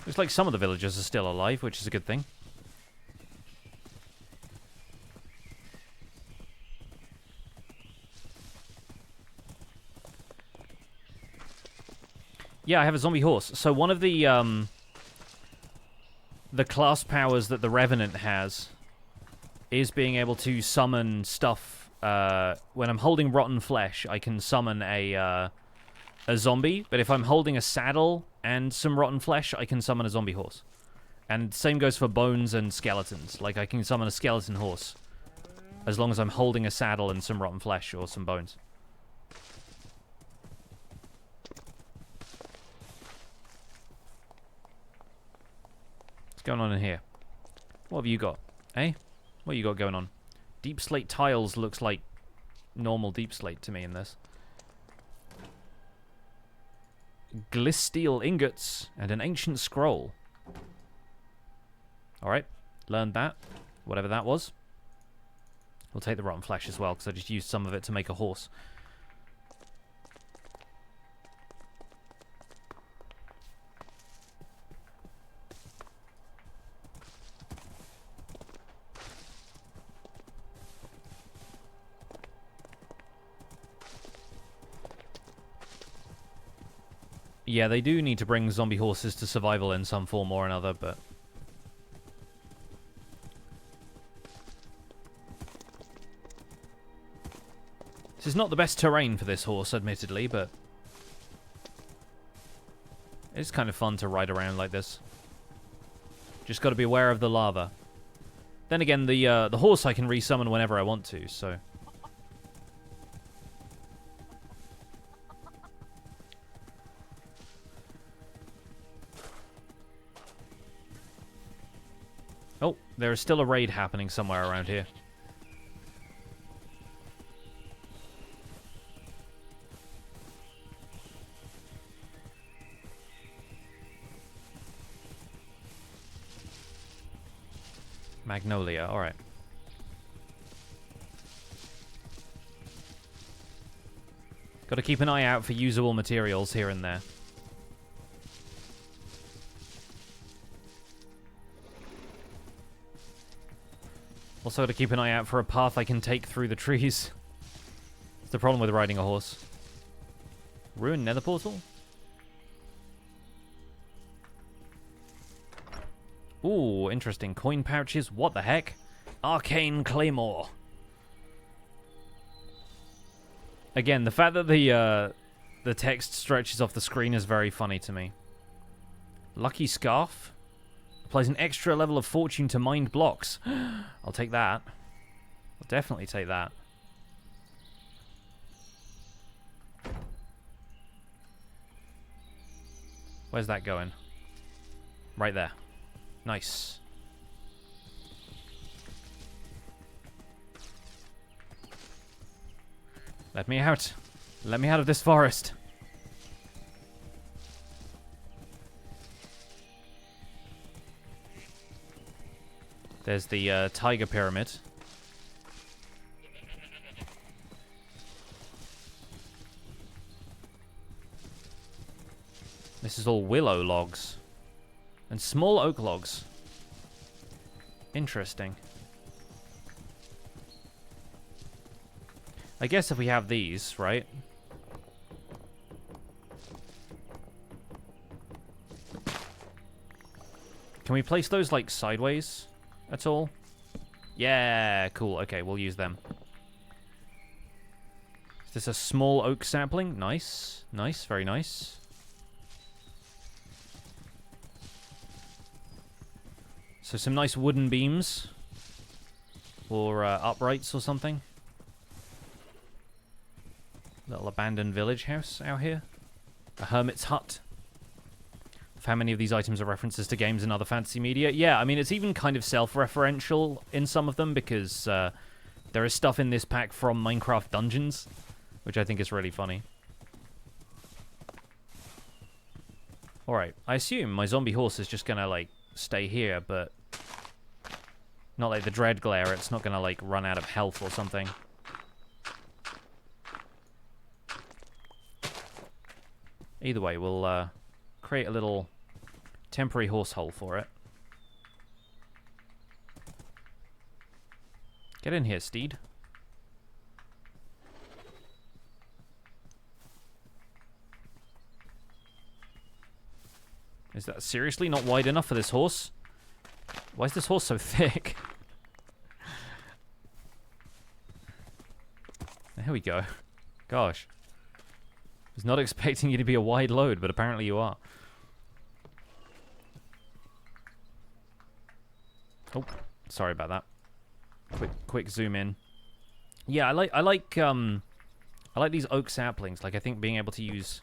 Looks like some of the villagers are still alive, which is a good thing. Yeah, I have a zombie horse. So one of the class powers that the Revenant has is being able to summon stuff. When I'm holding rotten flesh, I can summon a zombie, but if I'm holding a saddle and some rotten flesh, I can summon a zombie horse. And same goes for bones and skeletons. Like, I can summon a skeleton horse as long as I'm holding a saddle and some rotten flesh or some bones. What's going on in here? What have you got? Eh? What you got going on? Deep slate tiles looks like normal deep slate to me in this. Glisteel ingots and an ancient scroll. Alright, learned that. Whatever that was. We'll take the rotten flesh as well, because I just used some of it to make a horse. Yeah, they do need to bring zombie horses to survival in some form or another, but... This is not the best terrain for this horse, admittedly, but It's kind of fun to ride around like this. Just got to be aware of the lava. Then again, the horse I can resummon whenever I want to, so... Oh, there is still a raid happening somewhere around here. Magnolia, alright. Got to keep an eye out for usable materials here and there. Also to keep an eye out for a path I can take through the trees. It's the problem with riding a horse. Ruined nether portal? Ooh, interesting. Coin pouches. What the heck? Arcane Claymore. Again, the fact that the text stretches off the screen is very funny to me. Lucky Scarf. Applies an extra level of fortune to mined blocks. I'll take that. I'll definitely take that. Where's that going? Right there. Nice. Let me out. Let me out of this forest. There's the tiger pyramid. This is all willow logs. And small oak logs. Interesting. I guess if we have these, right? Can we place those, like, sideways at all? Yeah, cool. Okay, we'll use them. Is this a small oak sapling? Nice. Nice, very nice. So some nice wooden beams. Or uprights or something. Little abandoned village house out here. A hermit's hut. How many of these items are references to games and other fantasy media? Yeah, I mean, it's even kind of self-referential in some of them because there is stuff in this pack from Minecraft Dungeons, which I think is really funny. Alright, I assume my zombie horse is just gonna, like, stay here, but not like the Dread Glare. It's not gonna, like, run out of health or something. Either way, we'll create a little temporary horse hole for it. Get in here, steed. Is that seriously not wide enough for this horse? Why is this horse so thick? There we go. Gosh. I was not expecting you to be a wide load, but apparently you are. Oh, sorry about that. Quick zoom in. Yeah, I like these oak saplings. Like, I think being able to use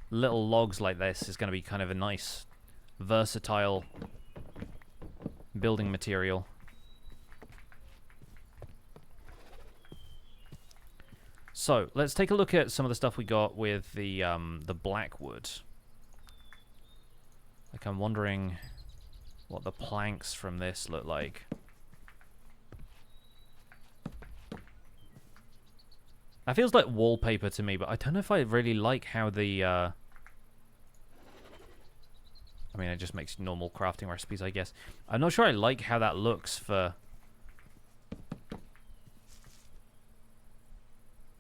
little logs like this is going to be kind of a nice, versatile building material. So, let's take a look at some of the stuff we got with the blackwood. Like, I'm wondering what the planks from this look like. That feels like wallpaper to me, but I don't know if I really like how the... I mean, it just makes normal crafting recipes, I guess. I'm not sure I like how that looks for...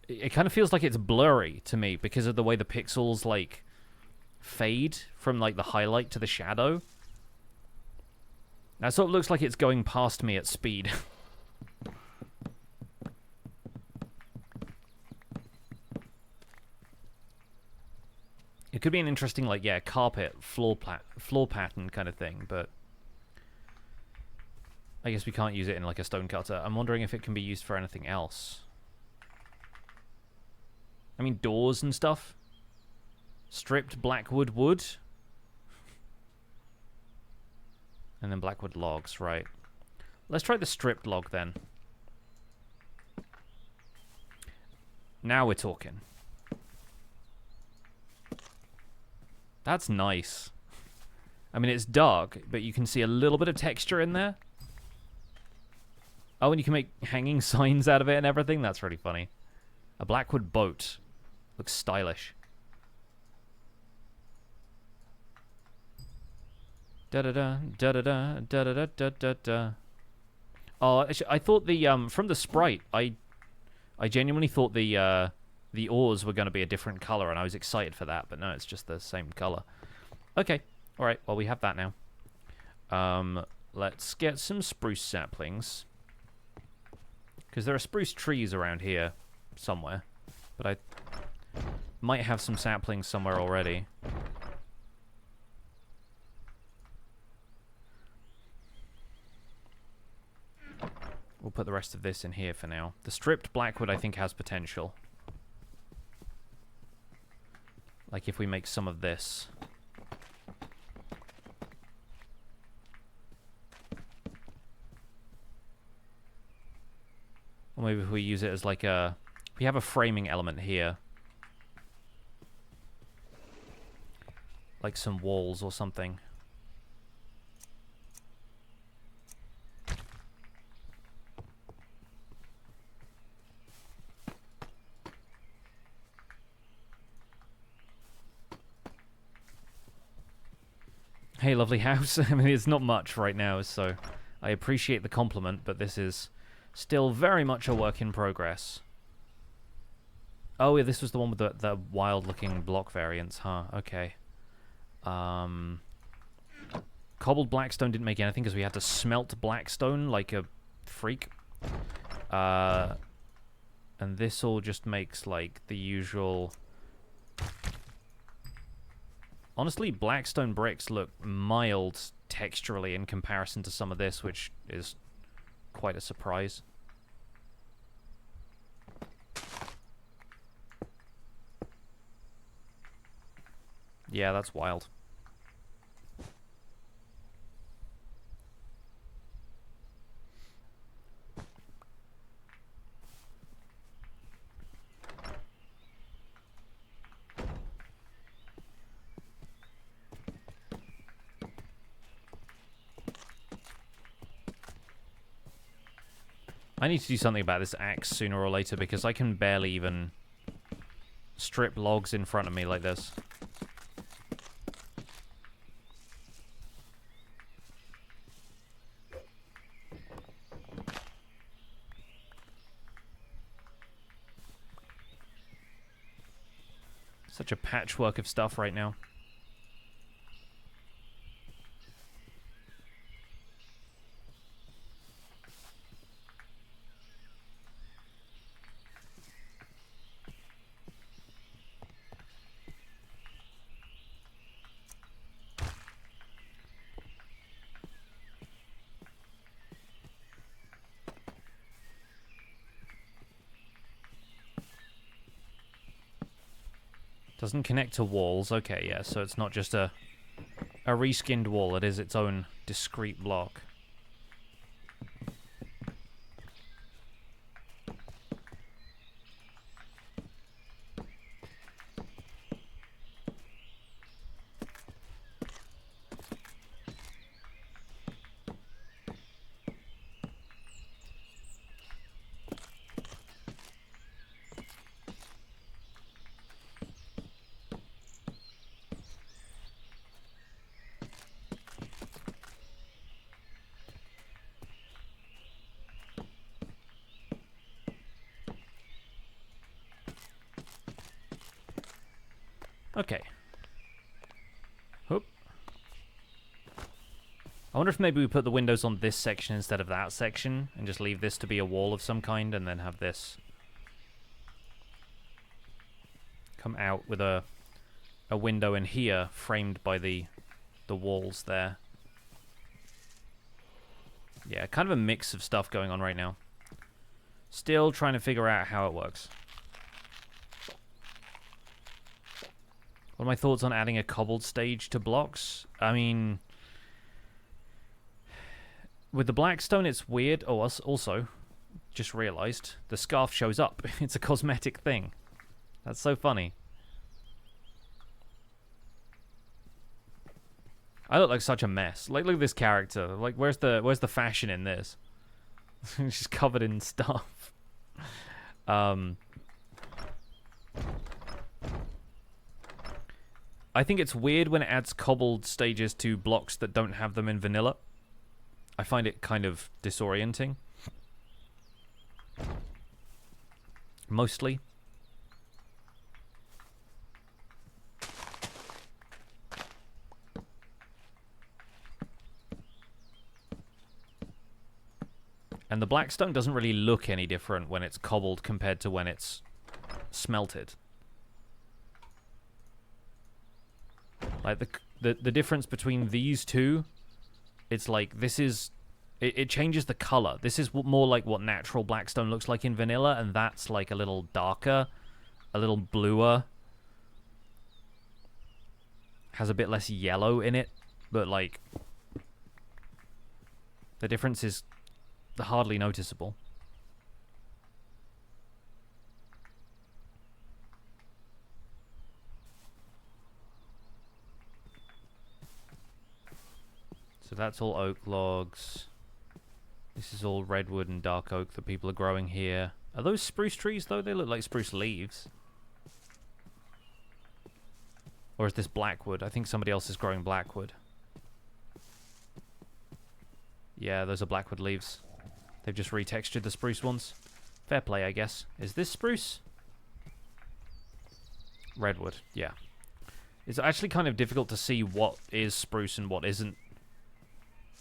It kind of feels like it's blurry to me because of the way the pixels, like, fade from, like, the highlight to the shadow. That sort of looks like it's going past me at speed. It could be an interesting, like, yeah, carpet, floor pattern kind of thing, but I guess we can't use it in, like, a stone cutter. I'm wondering if it can be used for anything else. I mean, doors and stuff. Stripped blackwood wood. And then blackwood logs, right. Let's try the stripped log, then. Now we're talking. That's nice. I mean, it's dark, but you can see a little bit of texture in there. Oh, and you can make hanging signs out of it and everything. That's really funny. A blackwood boat. Looks stylish. Da-da-da, da-da-da, da-da-da-da-da-da. Oh, I thought the, from the sprite, I genuinely thought the oars were going to be a different color, and I was excited for that, but no, it's just the same color. Okay, alright, well, we have that now. Let's get some spruce saplings. Because there are spruce trees around here somewhere, but I might have some saplings somewhere already. We'll put the rest of this in here for now. The stripped blackwood, I think, has potential. Like if we make some of this. Or maybe if we use it as like a... We have a framing element here. Like some walls or something. Hey, lovely house. I mean, it's not much right now, so I appreciate the compliment, but this is still very much a work in progress. Oh, yeah, this was the one with the wild-looking block variants, huh? Okay. Cobbled blackstone didn't make anything because we had to smelt blackstone like a freak. And this all just makes, like, the usual... Honestly, blackstone bricks look mild texturally in comparison to some of this, which is quite a surprise. Yeah, that's wild. I need to do something about this axe sooner or later because I can barely even strip logs in front of me like this. Such a patchwork of stuff right now. Doesn't connect to walls. Okay, yeah, so it's not just a reskinned wall. It is its own discrete block. Okay. Hoop. I wonder if maybe we put the windows on this section instead of that section, and just leave this to be a wall of some kind, and then have this come out with a a window in here framed by the walls there. Yeah, kind of a mix of stuff going on right now. Still trying to figure out how it works. What are my thoughts on adding a cobbled stage to blocks? I mean, with the blackstone, it's weird. Oh, also, just realized the scarf shows up. It's a cosmetic thing. That's so funny. I look like such a mess. Like, look at this character. Like, where's the fashion in this? She's covered in stuff. I think it's weird when it adds cobbled stages to blocks that don't have them in vanilla. I find it kind of disorienting. Mostly. And the blackstone doesn't really look any different when it's cobbled compared to when it's smelted. Like the difference between these two, it's like this is it changes the color. This is more like what natural blackstone looks like in vanilla, and that's like a little darker, a little bluer. Has a bit less yellow in it, but like the difference is hardly noticeable. So that's all oak logs. This is all redwood and dark oak that people are growing here. Are those spruce trees, though? They look like spruce leaves. Or is this blackwood? I think somebody else is growing blackwood. Yeah, those are blackwood leaves. They've just retextured the spruce ones. Fair play, I guess. Is this spruce? Redwood, yeah. It's actually kind of difficult to see what is spruce and what isn't.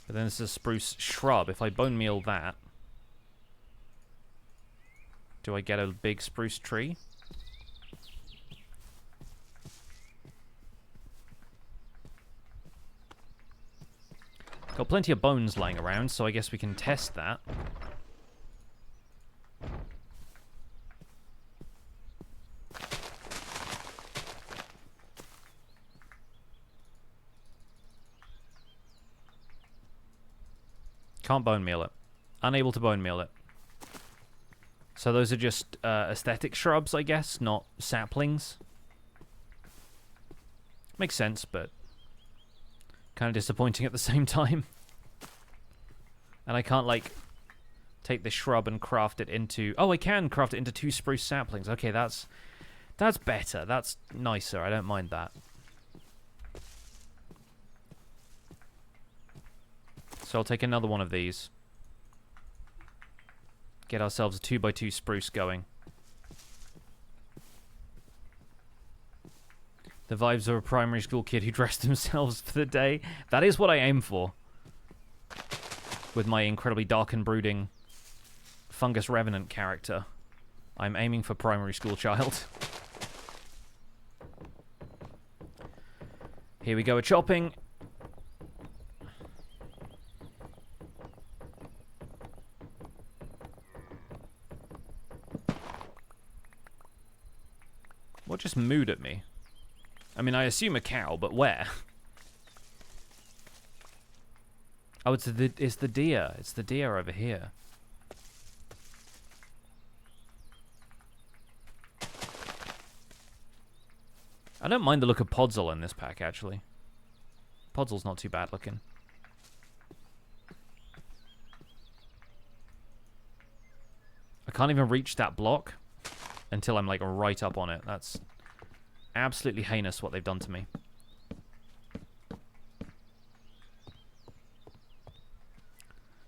But then this is a spruce shrub. If I bone meal that, do I get a big spruce tree? Got plenty of bones lying around, so I guess we can test that. Can't bone meal it. Unable to bone meal it. So those are just aesthetic shrubs, I guess, not saplings. Makes sense, but kind of disappointing at the same time. And I can't, like, take this shrub and craft it into... Oh, I can craft it into 2 spruce saplings. Okay, that's better. That's nicer. I don't mind that. So I'll take another one of these. Get ourselves a 2x2 spruce going. The vibes of a primary school kid who dressed themselves for the day. That is what I aim for. With my incredibly dark and brooding Fungus Revenant character. I'm aiming for primary school child. Here we go, a chopping. What just mooed at me? I mean, I assume a cow, but where? Oh, it's the deer. It's the deer over here. I don't mind the look of Podzol in this pack, actually. Podzol's not too bad looking. I can't even reach that block until I'm, like, right up on it. That's absolutely heinous what they've done to me.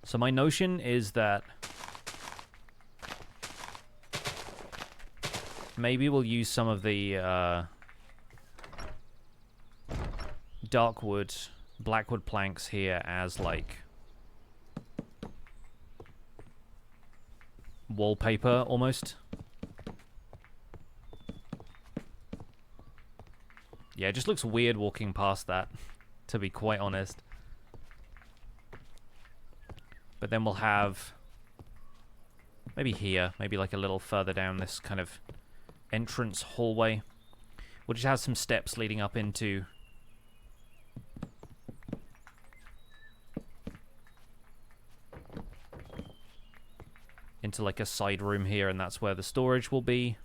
So my notion is that maybe we'll use some of the darkwood, blackwood planks here as, like, wallpaper, almost. Yeah, it just looks weird walking past that, to be quite honest. But then we'll have... maybe here, maybe like a little further down this kind of entrance hallway. We'll just have some steps leading up into... into like a side room here, and that's where the storage will be.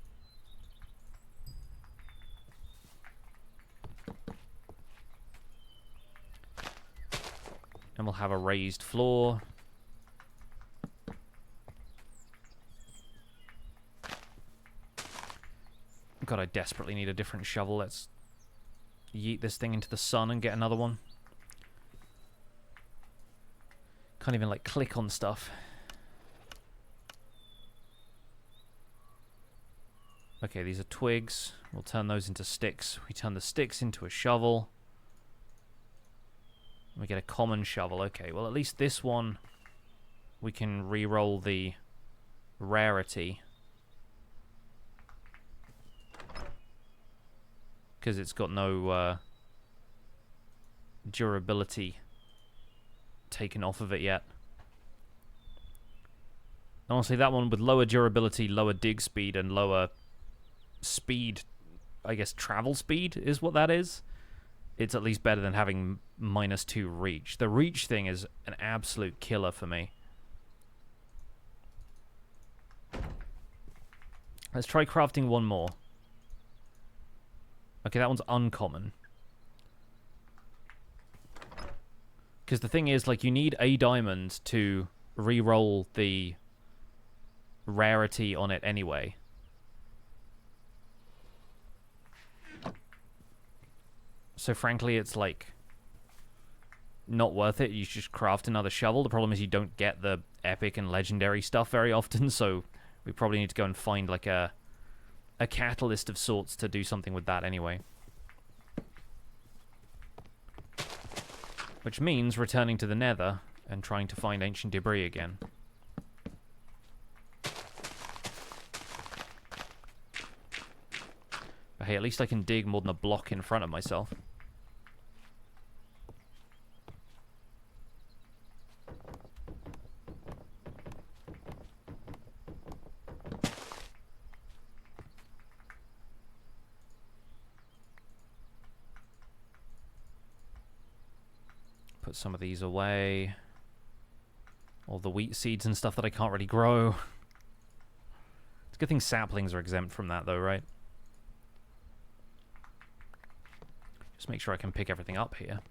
And we'll have a raised floor. God, I desperately need a different shovel. Let's yeet this thing into the sun and get another one. Can't even, like, click on stuff. Okay, these are twigs. We'll turn those into sticks. We turn the sticks into a shovel. We get a common shovel. Okay, well, at least this one we can re-roll the rarity. Because it's got no durability taken off of it yet. Honestly, that one with lower durability, lower dig speed, and lower speed, I guess travel speed is what that is. It's at least better than having -2 reach. The reach thing is an absolute killer for me. Let's try crafting one more. Okay, that one's uncommon. Because the thing is, like, you need a diamond to re-roll the rarity on it anyway. So frankly, it's like not worth it. You should just craft another shovel. The problem is you don't get the epic and legendary stuff very often, so we probably need to go and find like a catalyst of sorts to do something with that anyway. Which means returning to the Nether and trying to find ancient debris again. But hey, at least I can dig more than a block in front of myself. Put some of these away. All the wheat seeds and stuff that I can't really grow. It's a good thing saplings are exempt from that though, right? Just make sure I can pick everything up here.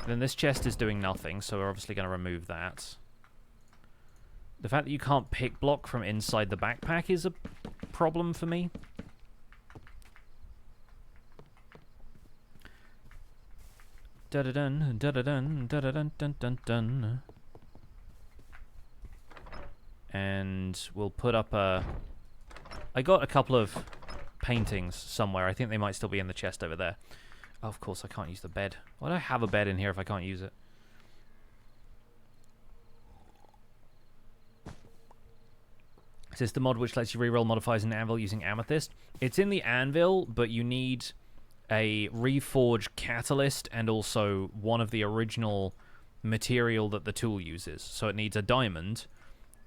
Then this chest is doing nothing, so we're obviously going to remove that. The fact that you can't pick block from inside the backpack is a problem for me. Da-da-dun, da-da-dun, da-da-dun, dun-dun-dun. And we'll put up a... I got a couple of paintings somewhere. I think they might still be in the chest over there. Oh, of course, I can't use the bed. Why do I have a bed in here if I can't use it? Is this the mod which lets you reroll modifiers in Anvil using Amethyst? It's in the Anvil, but you need a reforge catalyst and also one of the original material that the tool uses. So it needs a diamond.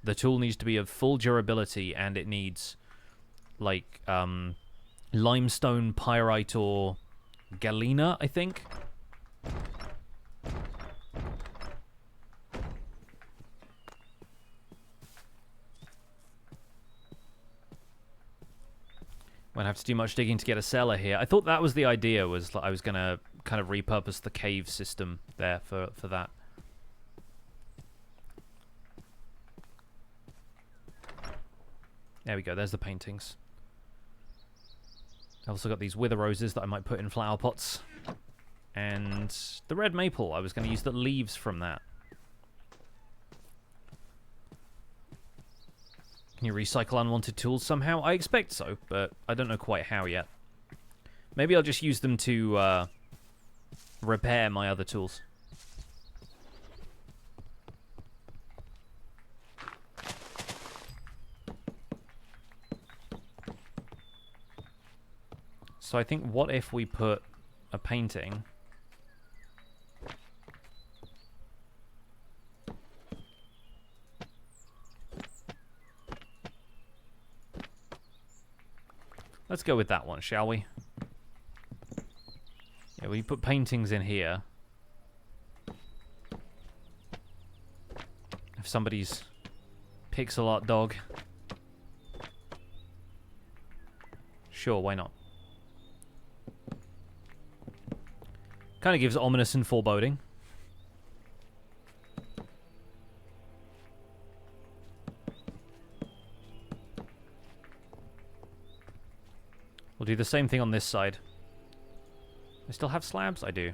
The tool needs to be of full durability, and it needs like limestone, pyrite, or galena, I think. Won't have to do much digging to get a cellar here. I thought that was the idea, was I was going to kind of repurpose the cave system there for that. There we go, there's the paintings. I've also got these wither roses that I might put in flower pots. And the red maple, I was going to use the leaves from that. Can you recycle unwanted tools somehow? I expect so, but I don't know quite how yet. Maybe I'll just use them to repair my other tools. So I think, what if we put a painting... Let's go with that one, shall we? Yeah, we put paintings in here. If somebody's pixel art dog. Sure, why not? Kind of gives ominous and foreboding. We'll do the same thing on this side. I still have slabs? I do.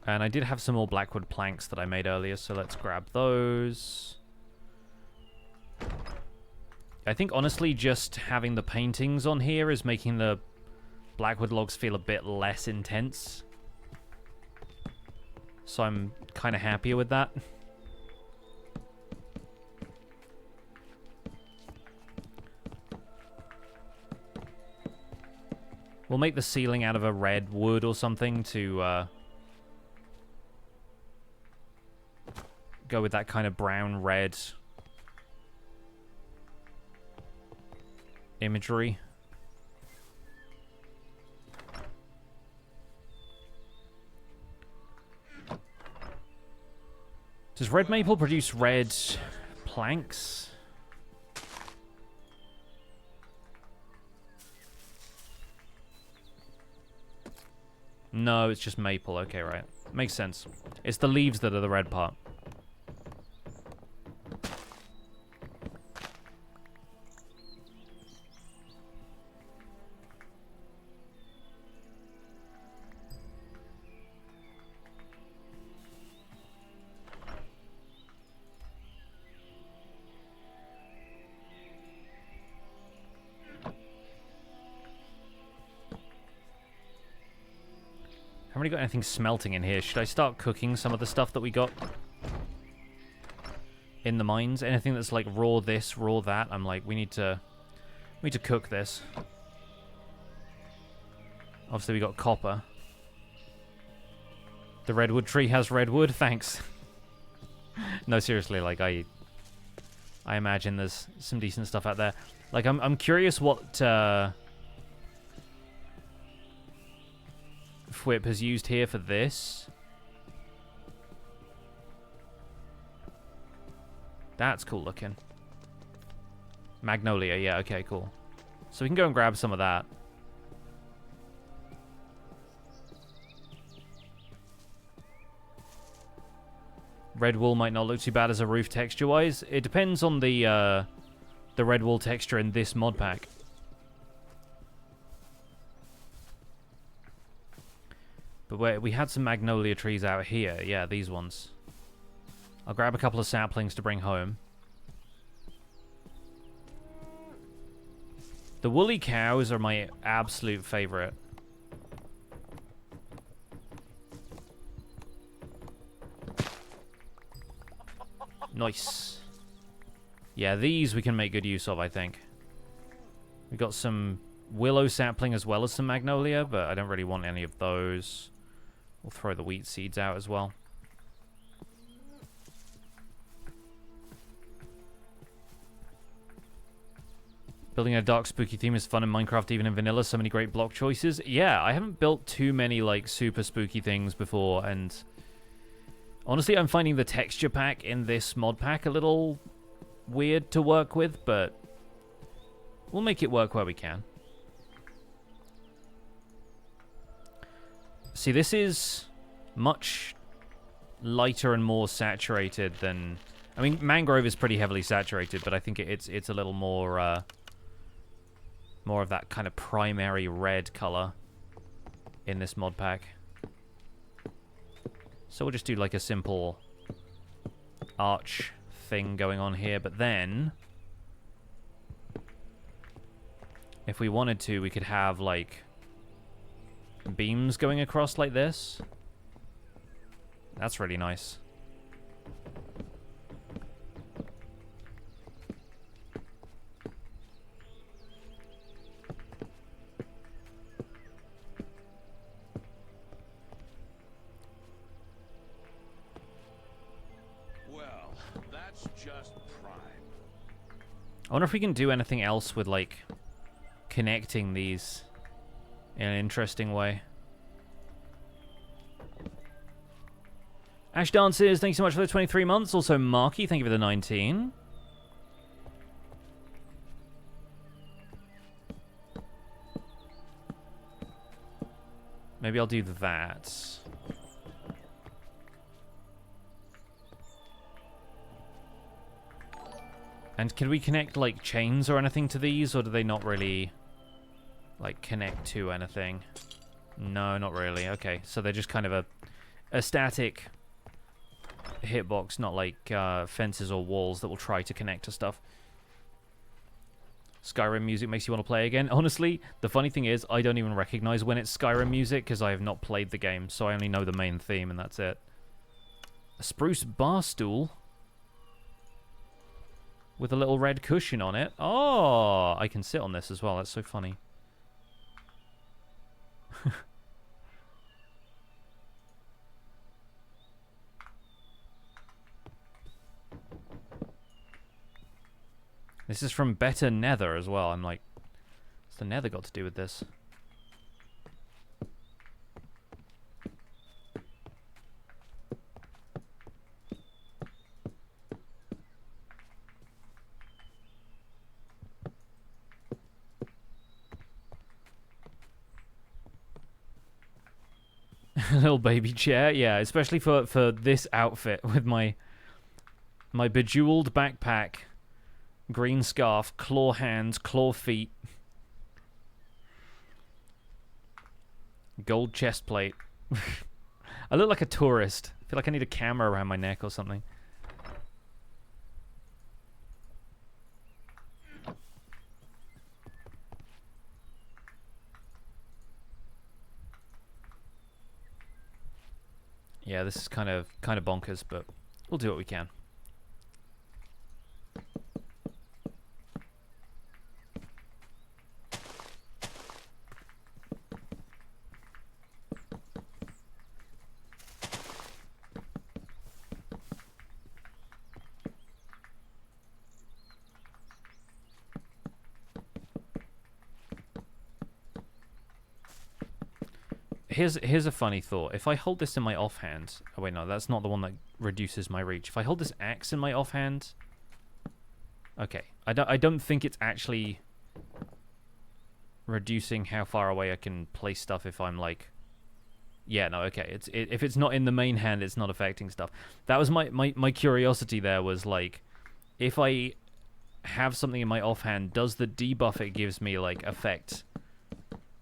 And I did have some more blackwood planks that I made earlier, so let's grab those. I think, honestly, just having the paintings on here is making the blackwood logs feel a bit less intense. So I'm kind of happier with that. We'll make the ceiling out of a red wood or something to go with that kind of brown-red imagery. Does red maple produce red planks? No, it's just maple. Okay, right. Makes sense. It's the leaves that are the red part. Haven't really got anything smelting in here. Should I start cooking some of the stuff that we got in the mines? Anything that's like raw this, raw that? I'm like, we need to cook this. Obviously, we got copper. The redwood tree has redwood. Thanks. No, seriously, like I imagine there's some decent stuff out there. Like I'm curious what Fwip has used here for this. That's cool looking. Magnolia, yeah, okay, cool. So we can go and grab some of that. Red wool might not look too bad as a roof texture-wise. It depends on the red wool texture in this mod pack. But we had some magnolia trees out here. Yeah, these ones. I'll grab a couple of saplings to bring home. The woolly cows are my absolute favorite. Nice. Yeah, these we can make good use of, I think. We got some willow sapling as well as some magnolia, but I don't really want any of those. We'll throw the wheat seeds out as well. Building a dark, spooky theme is fun in Minecraft, even in vanilla. So many great block choices. Yeah, I haven't built too many, like, super spooky things before, and honestly, I'm finding the texture pack in this mod pack a little weird to work with, but we'll make it work where we can. See, this is much lighter and more saturated than... I mean, mangrove is pretty heavily saturated, but I think it's a little more more of that kind of primary red color in this mod pack. So we'll just do like a simple arch thing going on here, but then If we wanted to, we could have, like, beams going across like this. That's really nice. Well, that's just prime. I wonder if we can do anything else with, like, connecting these in an interesting way. Ash Dances, thank you so much for the 23 months. Also, Marky, thank you for the 19. Maybe I'll do that. And can we connect, like, chains or anything to these, or do they not really, like, connect to anything? No, not really. Okay, so they're just kind of a static hitbox, not like fences or walls that will try to connect to stuff. Skyrim music makes you want to play again. Honestly, the funny thing is, I don't even recognize when it's Skyrim music because I have not played the game, so I only know the main theme and that's it. A spruce bar stool with a little red cushion on it. Oh, I can sit on this as well. That's so funny. This is from Better Nether as well. I'm like, what's the Nether got to do with this? Little baby chair, yeah, especially for this outfit with my bejeweled backpack, green scarf, claw hands, claw feet, gold chest plate. I look like a tourist. I feel like I need a camera around my neck or something. Yeah, this is kind of bonkers, but we'll do what we can. Here's a funny thought. If I hold this in my offhand... Oh, wait, no, that's not the one that reduces my reach. If I hold this axe in my offhand... Okay. I don't think it's actually reducing how far away I can place stuff if I'm, like... Yeah, no, okay. If it's not in the main hand, it's not affecting stuff. That was my curiosity there was, like... If I have something in my offhand, does the debuff it gives me, like, affect...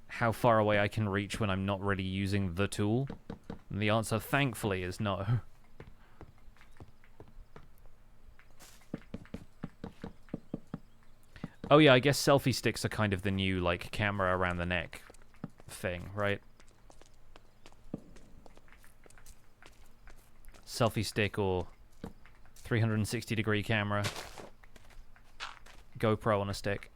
how far away I can reach when I'm not really using the tool? And the answer, thankfully, is no. Oh yeah, I guess selfie sticks are kind of the new, like, camera around the neck thing, right? Selfie stick or 360-degree camera. GoPro on a stick.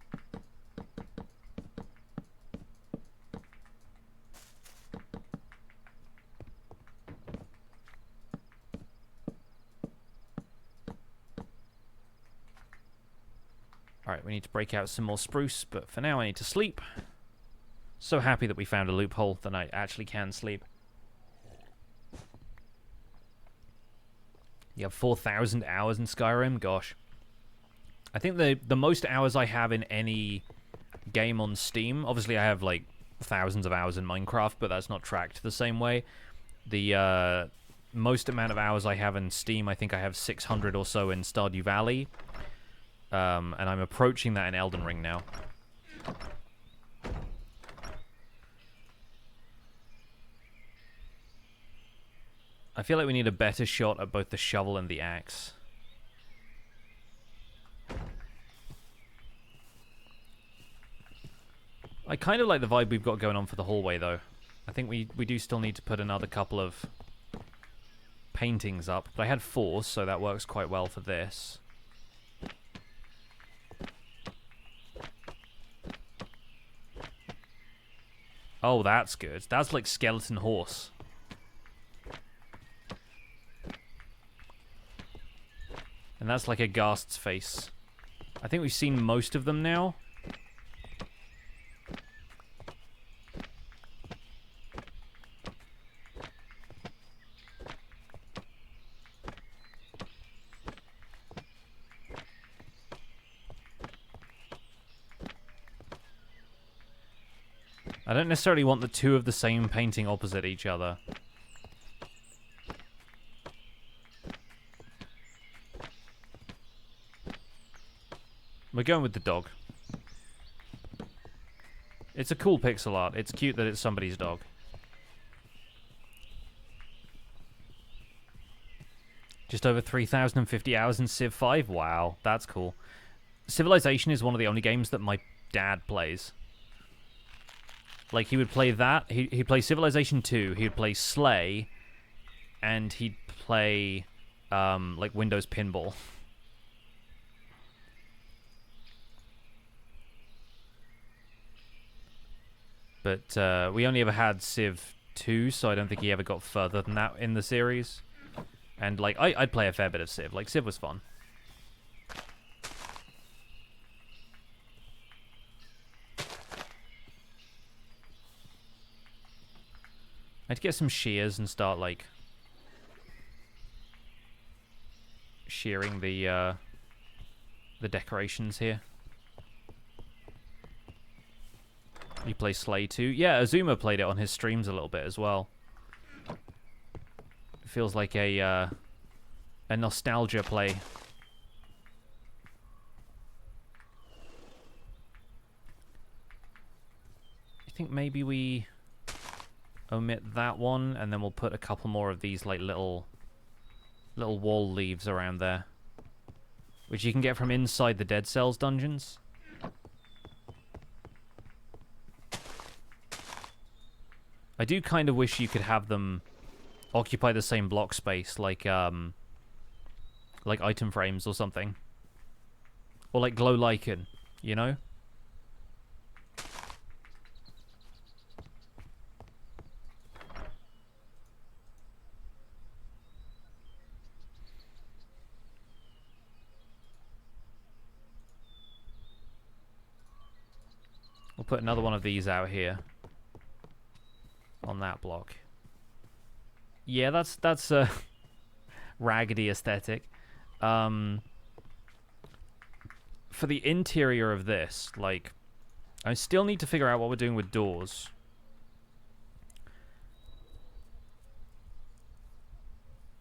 Alright, we need to break out some more spruce, but for now I need to sleep. So happy that we found a loophole that I actually can sleep. You have 4,000 hours in Skyrim? Gosh. I think the most hours I have in any game on Steam, obviously I have like thousands of hours in Minecraft, but that's not tracked the same way. The most amount of hours I have in Steam, I think I have 600 or so in Stardew Valley. And I'm approaching that in Elden Ring now. I feel like we need a better shot at both the shovel and the axe. I kind of like the vibe we've got going on for the hallway, though. I think we do still need to put another couple of paintings up. But I had 4, so that works quite well for this. Oh, that's good. That's like skeleton horse. And that's like a ghast's face. I think we've seen most of them now. I don't necessarily want the 2 of the same painting opposite each other. We're going with the dog. It's a cool pixel art. It's cute that it's somebody's dog. Just over 3,050 hours in Civ 5. Wow, that's cool. Civilization is one of the only games that my dad plays. Like, he would play that. He'd play Civilization 2. He'd play Slay. And he'd play, like, Windows Pinball. But we only ever had Civ 2, so I don't think he ever got further than that in the series. And, like, I'd play a fair bit of Civ. Like, Civ was fun. I'd get some shears and start, like, shearing the decorations here. You play Slay too? Yeah, Azuma played it on his streams a little bit as well. It feels like a nostalgia play. I think maybe we omit that one, and then we'll put a couple more of these like little wall leaves around there, which you can get from inside the Dead Cells dungeons. I do kind of wish you could have them occupy the same block space, like item frames or something, or like glow lichen, you know. We'll put another one of these out here on that block. Yeah, that's a raggedy aesthetic. For the interior of this, like, I still need to figure out what we're doing with doors.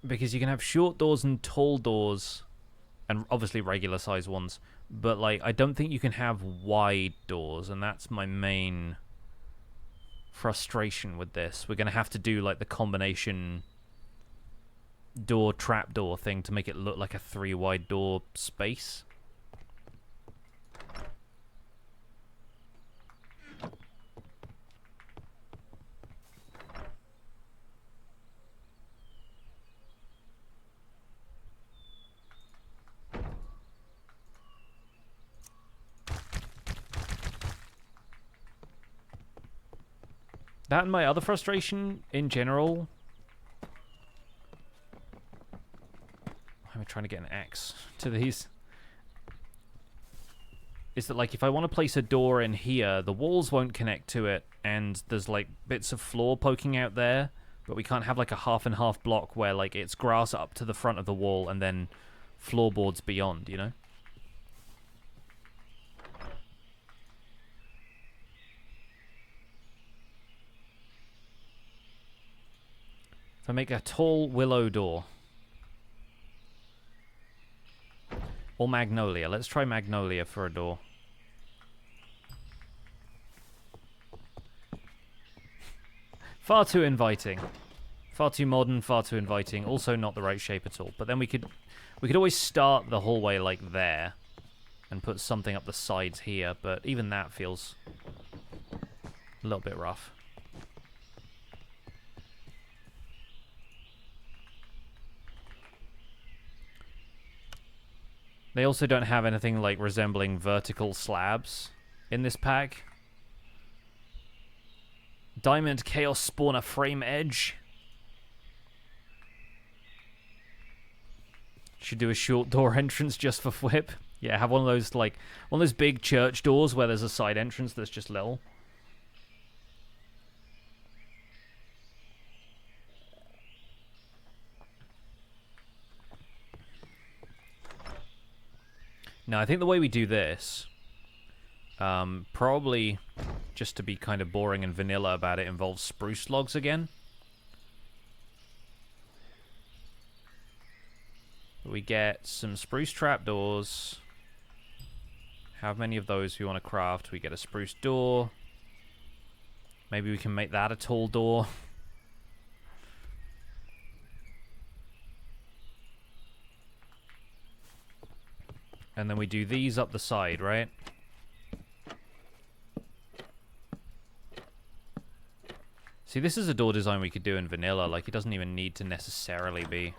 Because you can have short doors and tall doors, and obviously regular size ones. But, like, I don't think you can have wide doors, and that's my main frustration with this. We're going to have to do, like, the combination door trapdoor thing to make it look like a 3-wide door space. That and my other frustration in general. I'm trying to get an axe to these. Is that, like, if I want to place a door in here, the walls won't connect to it, and there's, like, bits of floor poking out there, but we can't have, like, a half and half block where, like, it's grass up to the front of the wall and then floorboards beyond, you know? If I make a tall willow door. Or magnolia. Let's try magnolia for a door. Far too inviting. Far too modern, far too inviting. Also not the right shape at all. But then we could always start the hallway like there and put something up the sides here, but even that feels A little bit rough. They also don't have anything like resembling vertical slabs in this pack. Diamond Chaos Spawner Frame Edge. Should do a short door entrance just for flip. Yeah, have one of those like one of those big church doors where there's a side entrance that's just little. Now, I think the way we do this, probably just to be kind of boring and vanilla about it, involves spruce logs again. We get some spruce trapdoors. How many of those we want to craft? We get a spruce door. Maybe we can make that a tall door. And then we do these up the side, right? See, this is a door design we could do in vanilla. Like, it doesn't even need to necessarily be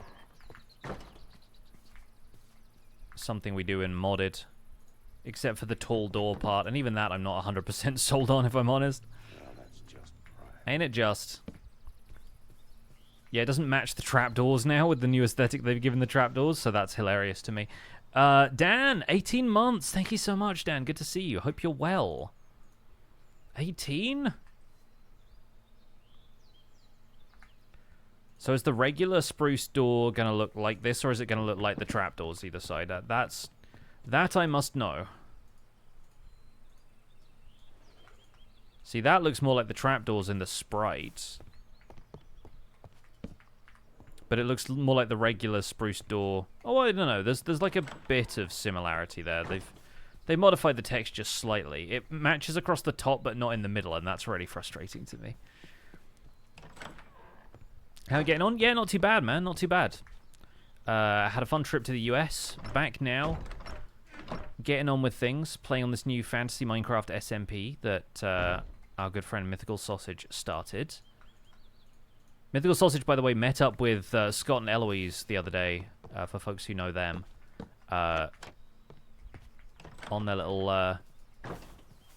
something we do in modded. Except for the tall door part. And even that I'm not 100% sold on, if I'm honest. Well, that's just prime. Ain't it just? Yeah, it doesn't match the trapdoors now with the new aesthetic they've given the trapdoors, so that's hilarious to me. Dan, 18 months. Thank you so much, Dan. Good to see you. Hope you're well. 18? So is the regular spruce door going to look like this, or is it going to look like the trapdoors either side? That I must know. See, that looks more like the trapdoors in the sprites. But it looks more like the regular spruce door. Oh, I don't know. There's like a bit of similarity there. They modified the text just slightly. It matches across the top, but not in the middle, and that's really frustrating to me. How are you getting on? Yeah, not too bad, man. Not too bad. Had a fun trip to the US. Back now. Getting on with things. Playing on this new Fantasy Minecraft SMP that our good friend MythicalSausage started. MythicalSausage, by the way, met up with Scott and Eloise the other day, for folks who know them, on their little a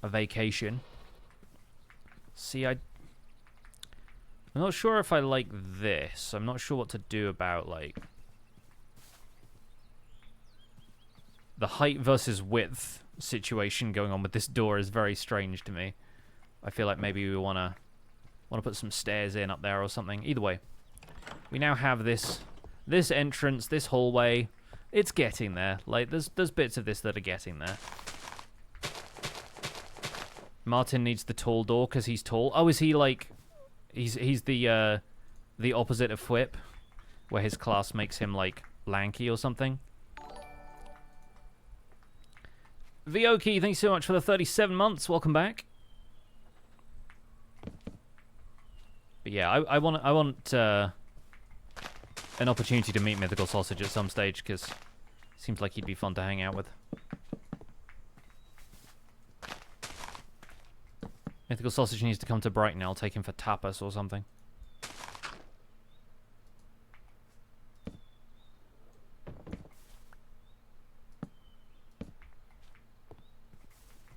vacation. See, I'm not sure if I like this. I'm not sure what to do about, like, the height versus width situation going on with this door is very strange to me. I feel like maybe we want to put some stairs in up there or something. Either way, we now have this entrance, this hallway. It's getting there. Like, there's bits of this that are getting there. Martin needs the tall door because he's tall. Oh, is he like... He's the opposite of Whip, where his class makes him, like, lanky or something. Vioki, thanks so much for the 37 months. Welcome back. But yeah, I want an opportunity to meet MythicalSausage at some stage, because it seems like he'd be fun to hang out with. MythicalSausage needs to come to Brighton. I'll take him for tapas or something.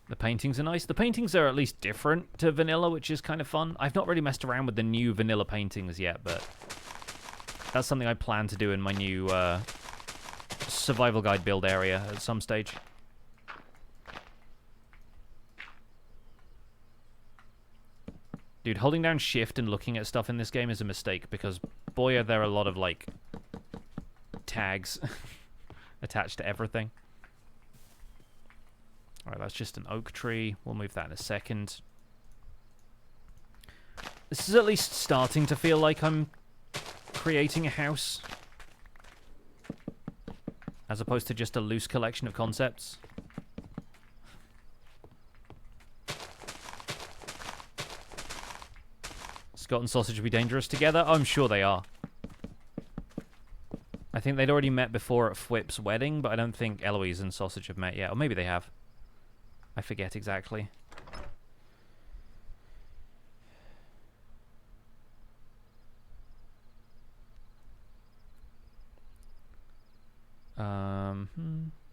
The paintings are nice. The paintings are at least different to vanilla, which is kind of fun. I've not really messed around with the new vanilla paintings yet, but that's something I plan to do in my new survival guide build area at some stage. Dude, holding down shift and looking at stuff in this game is a mistake, because boy are there a lot of, like, tags attached to everything. Alright, that's just an oak tree. We'll move that in a second. This is at least starting to feel like I'm creating a house, as opposed to just a loose collection of concepts. Scott and Sausage would be dangerous together? I'm sure they are. I think they'd already met before at Whip's wedding, but I don't think Eloise and Sausage have met yet. Or maybe they have. I forget exactly.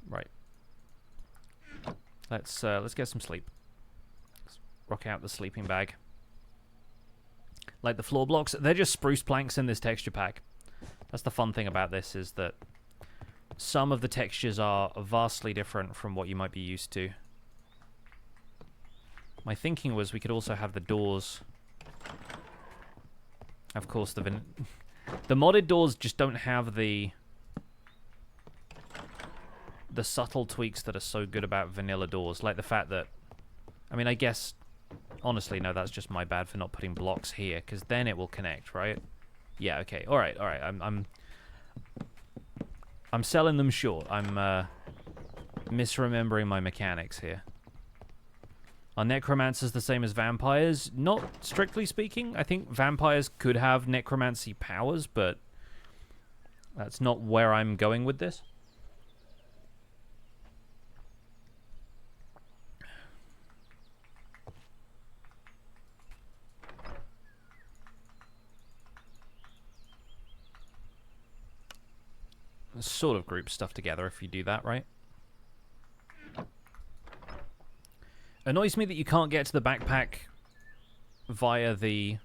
Right. Let's get some sleep. Let's rock out the sleeping bag. Like the floor blocks, they're just spruce planks in this texture pack. That's the fun thing about this, is that some of the textures are vastly different from what you might be used to. My thinking was we could also have the doors. Of course, the modded doors just don't have the subtle tweaks that are so good about vanilla doors. Like the fact that, I mean, I guess, honestly, no, that's just my bad for not putting blocks here, because then it will connect, right? Yeah, okay, all right. I'm selling them short. I'm misremembering my mechanics here. Are necromancers the same as vampires? Not strictly speaking. I think vampires could have necromancy powers, but that's not where I'm going with this. Sort of group stuff together if you do that, right? Annoys me that you can't get to the backpack via the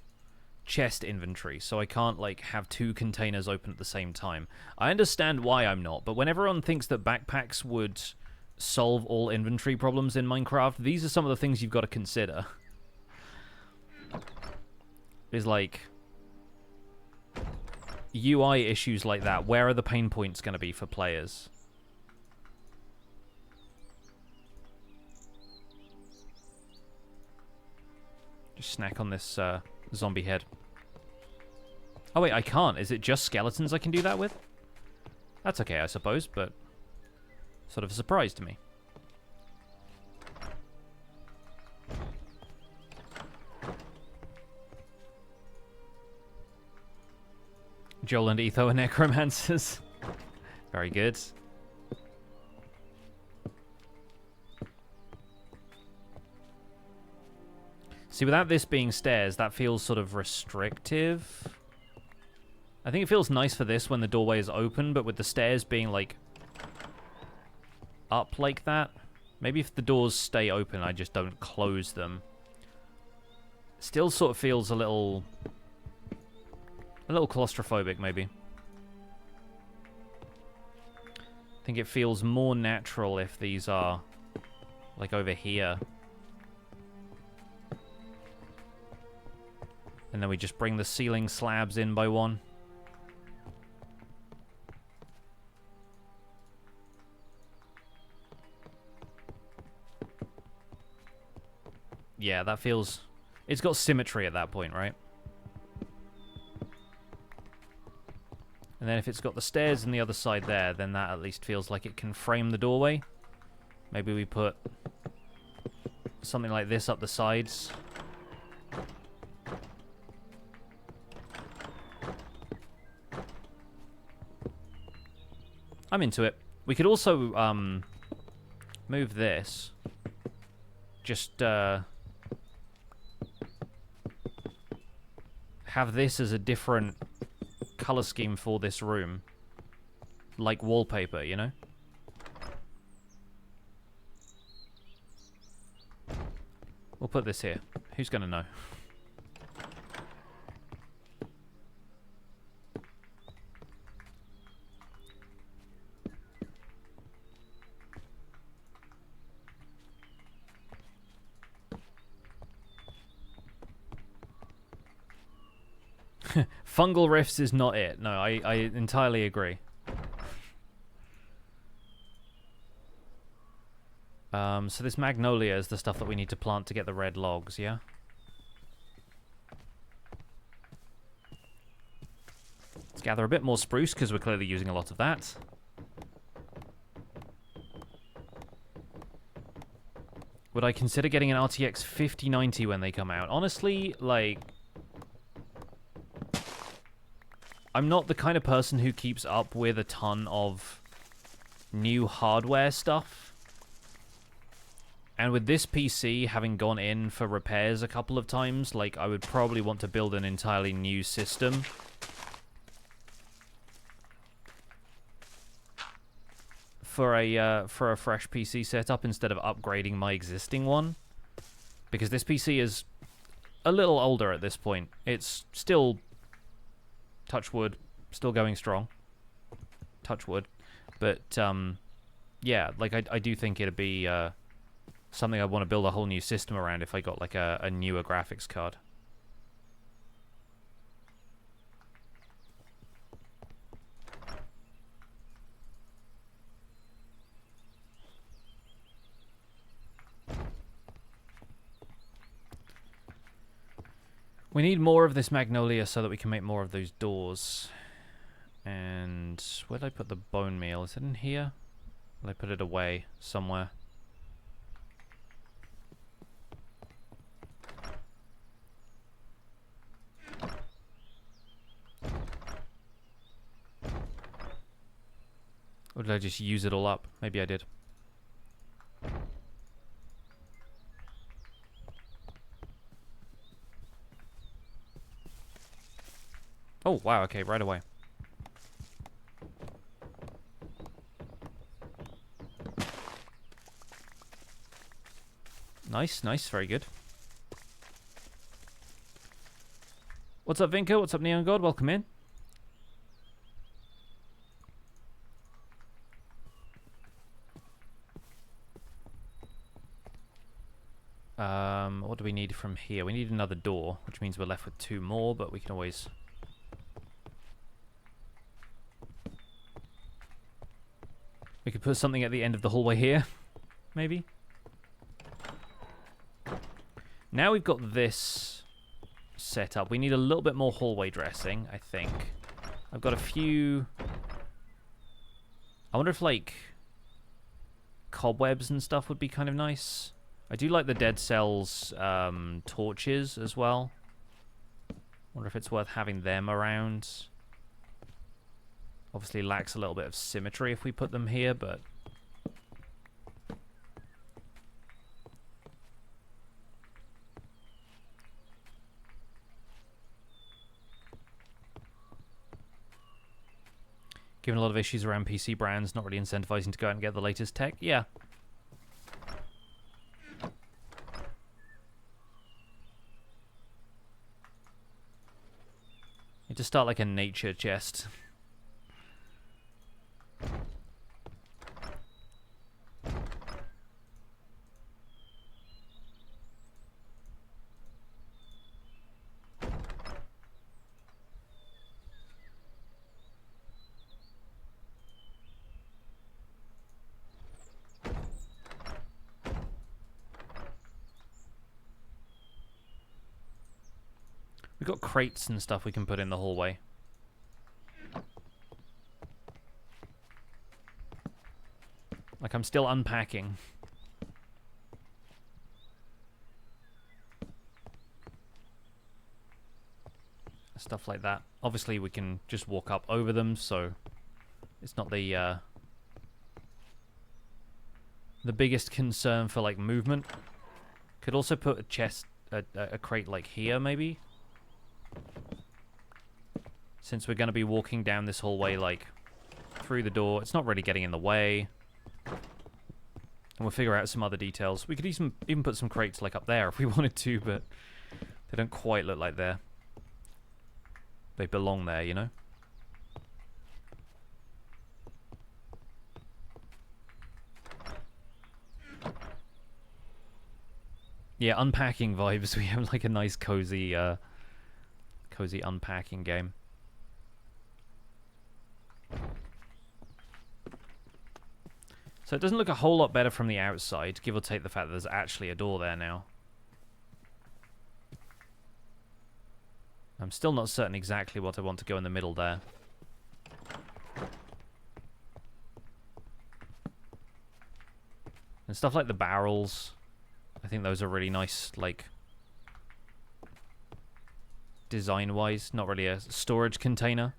chest inventory, so I can't, like, have two containers open at the same time. I understand why I'm not, but when everyone thinks that backpacks would solve all inventory problems in Minecraft, these are some of the things you've got to consider. Is like UI issues like that. Where are the pain points going to be for players? Just snack on this zombie head. Oh wait, I can't. Is it just skeletons I can do that with? That's okay, I suppose, but sort of a surprise to me. Joel and Etho are necromancers. Very good. See, without this being stairs, that feels sort of restrictive. I think it feels nice for this when the doorway is open, but with the stairs being, like, up like that. Maybe if the doors stay open, I just don't close them. Still sort of feels a little claustrophobic, maybe. I think it feels more natural if these are, like, over here. And then we just bring the ceiling slabs in by one. Yeah, that feels... It's got symmetry at that point, right? And then if it's got the stairs on the other side there, then that at least feels like it can frame the doorway. Maybe we put something like this up the sides. I'm into it. We could also move this. Just have this as a different color scheme for this room. Like wallpaper, you know? We'll put this here. Who's gonna know? Fungal riffs is not it. No, I entirely agree. So this magnolia is the stuff that we need to plant to get the red logs, yeah? Let's gather a bit more spruce, because we're clearly using a lot of that. Would I consider getting an RTX 5090 when they come out? Honestly, like... I'm not the kind of person who keeps up with a ton of new hardware stuff. And with this PC having gone in for repairs a couple of times, like, I would probably want to build an entirely new system. for a fresh PC setup instead of upgrading my existing one, because this PC is a little older at this point. It's still, touch wood, still going strong. Touch wood, but yeah, like I do think it'd be something I'd want to build a whole new system around if I got like a newer graphics card. We need more of this magnolia so that we can make more of those doors. And where did I put the bone meal? Is it in here? Did I put it away somewhere? Or did I just use it all up? Maybe I did. Oh, wow, okay, right away. Nice, nice, very good. What's up, Vinko? What's up, Neon God? Welcome in. What do we need from here? We need another door, which means we're left with 2 more, but we can always... We could put something at the end of the hallway here, maybe. Now we've got this set up. We need a little bit more hallway dressing, I think. I've got a few... I wonder if, like, cobwebs and stuff would be kind of nice. I do like the Dead Cells torches as well. Wonder if it's worth having them around. Obviously lacks a little bit of symmetry if we put them here, but... Given a lot of issues around PC brands, not really incentivizing to go out and get the latest tech. Yeah. Need to start like a nature chest. We've got crates and stuff we can put in the hallway. Like, I'm still unpacking. Stuff like that. Obviously, we can just walk up over them, so it's not the biggest concern for, like, movement. Could also put a chest, a crate, like, here, maybe? Since we're going to be walking down this hallway, like, through the door. It's not really getting in the way. And we'll figure out some other details. We could even put some crates, like, up there if we wanted to, but they don't quite look like they belong there, you know? Yeah, unpacking vibes. We have, like, a nice cozy unpacking game. So it doesn't look a whole lot better from the outside, give or take the fact that there's actually a door there now. I'm still not certain exactly what I want to go in the middle there. And stuff like the barrels, I think those are really nice, like, design-wise. Not really a storage container.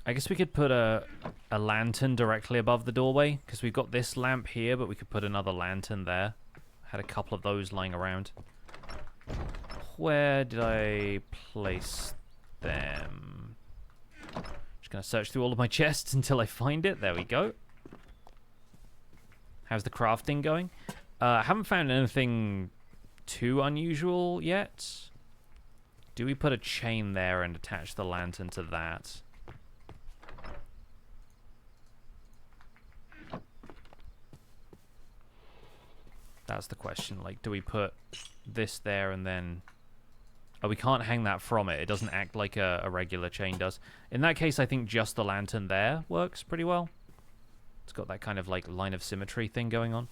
I guess we could put a lantern directly above the doorway, because we've got this lamp here, but we could put another lantern there. Had a couple of those lying around. Where did I place them? Just going to search through all of my chests until I find it. There we go. How's the crafting going? I haven't found anything too unusual yet. Do we put a chain there and attach the lantern to that? That's the question. Like, do we put this there and then... Oh, we can't hang that from it. It doesn't act like a regular chain does. In that case, I think just the lantern there works pretty well. It's got that kind of, like, line of symmetry thing going on.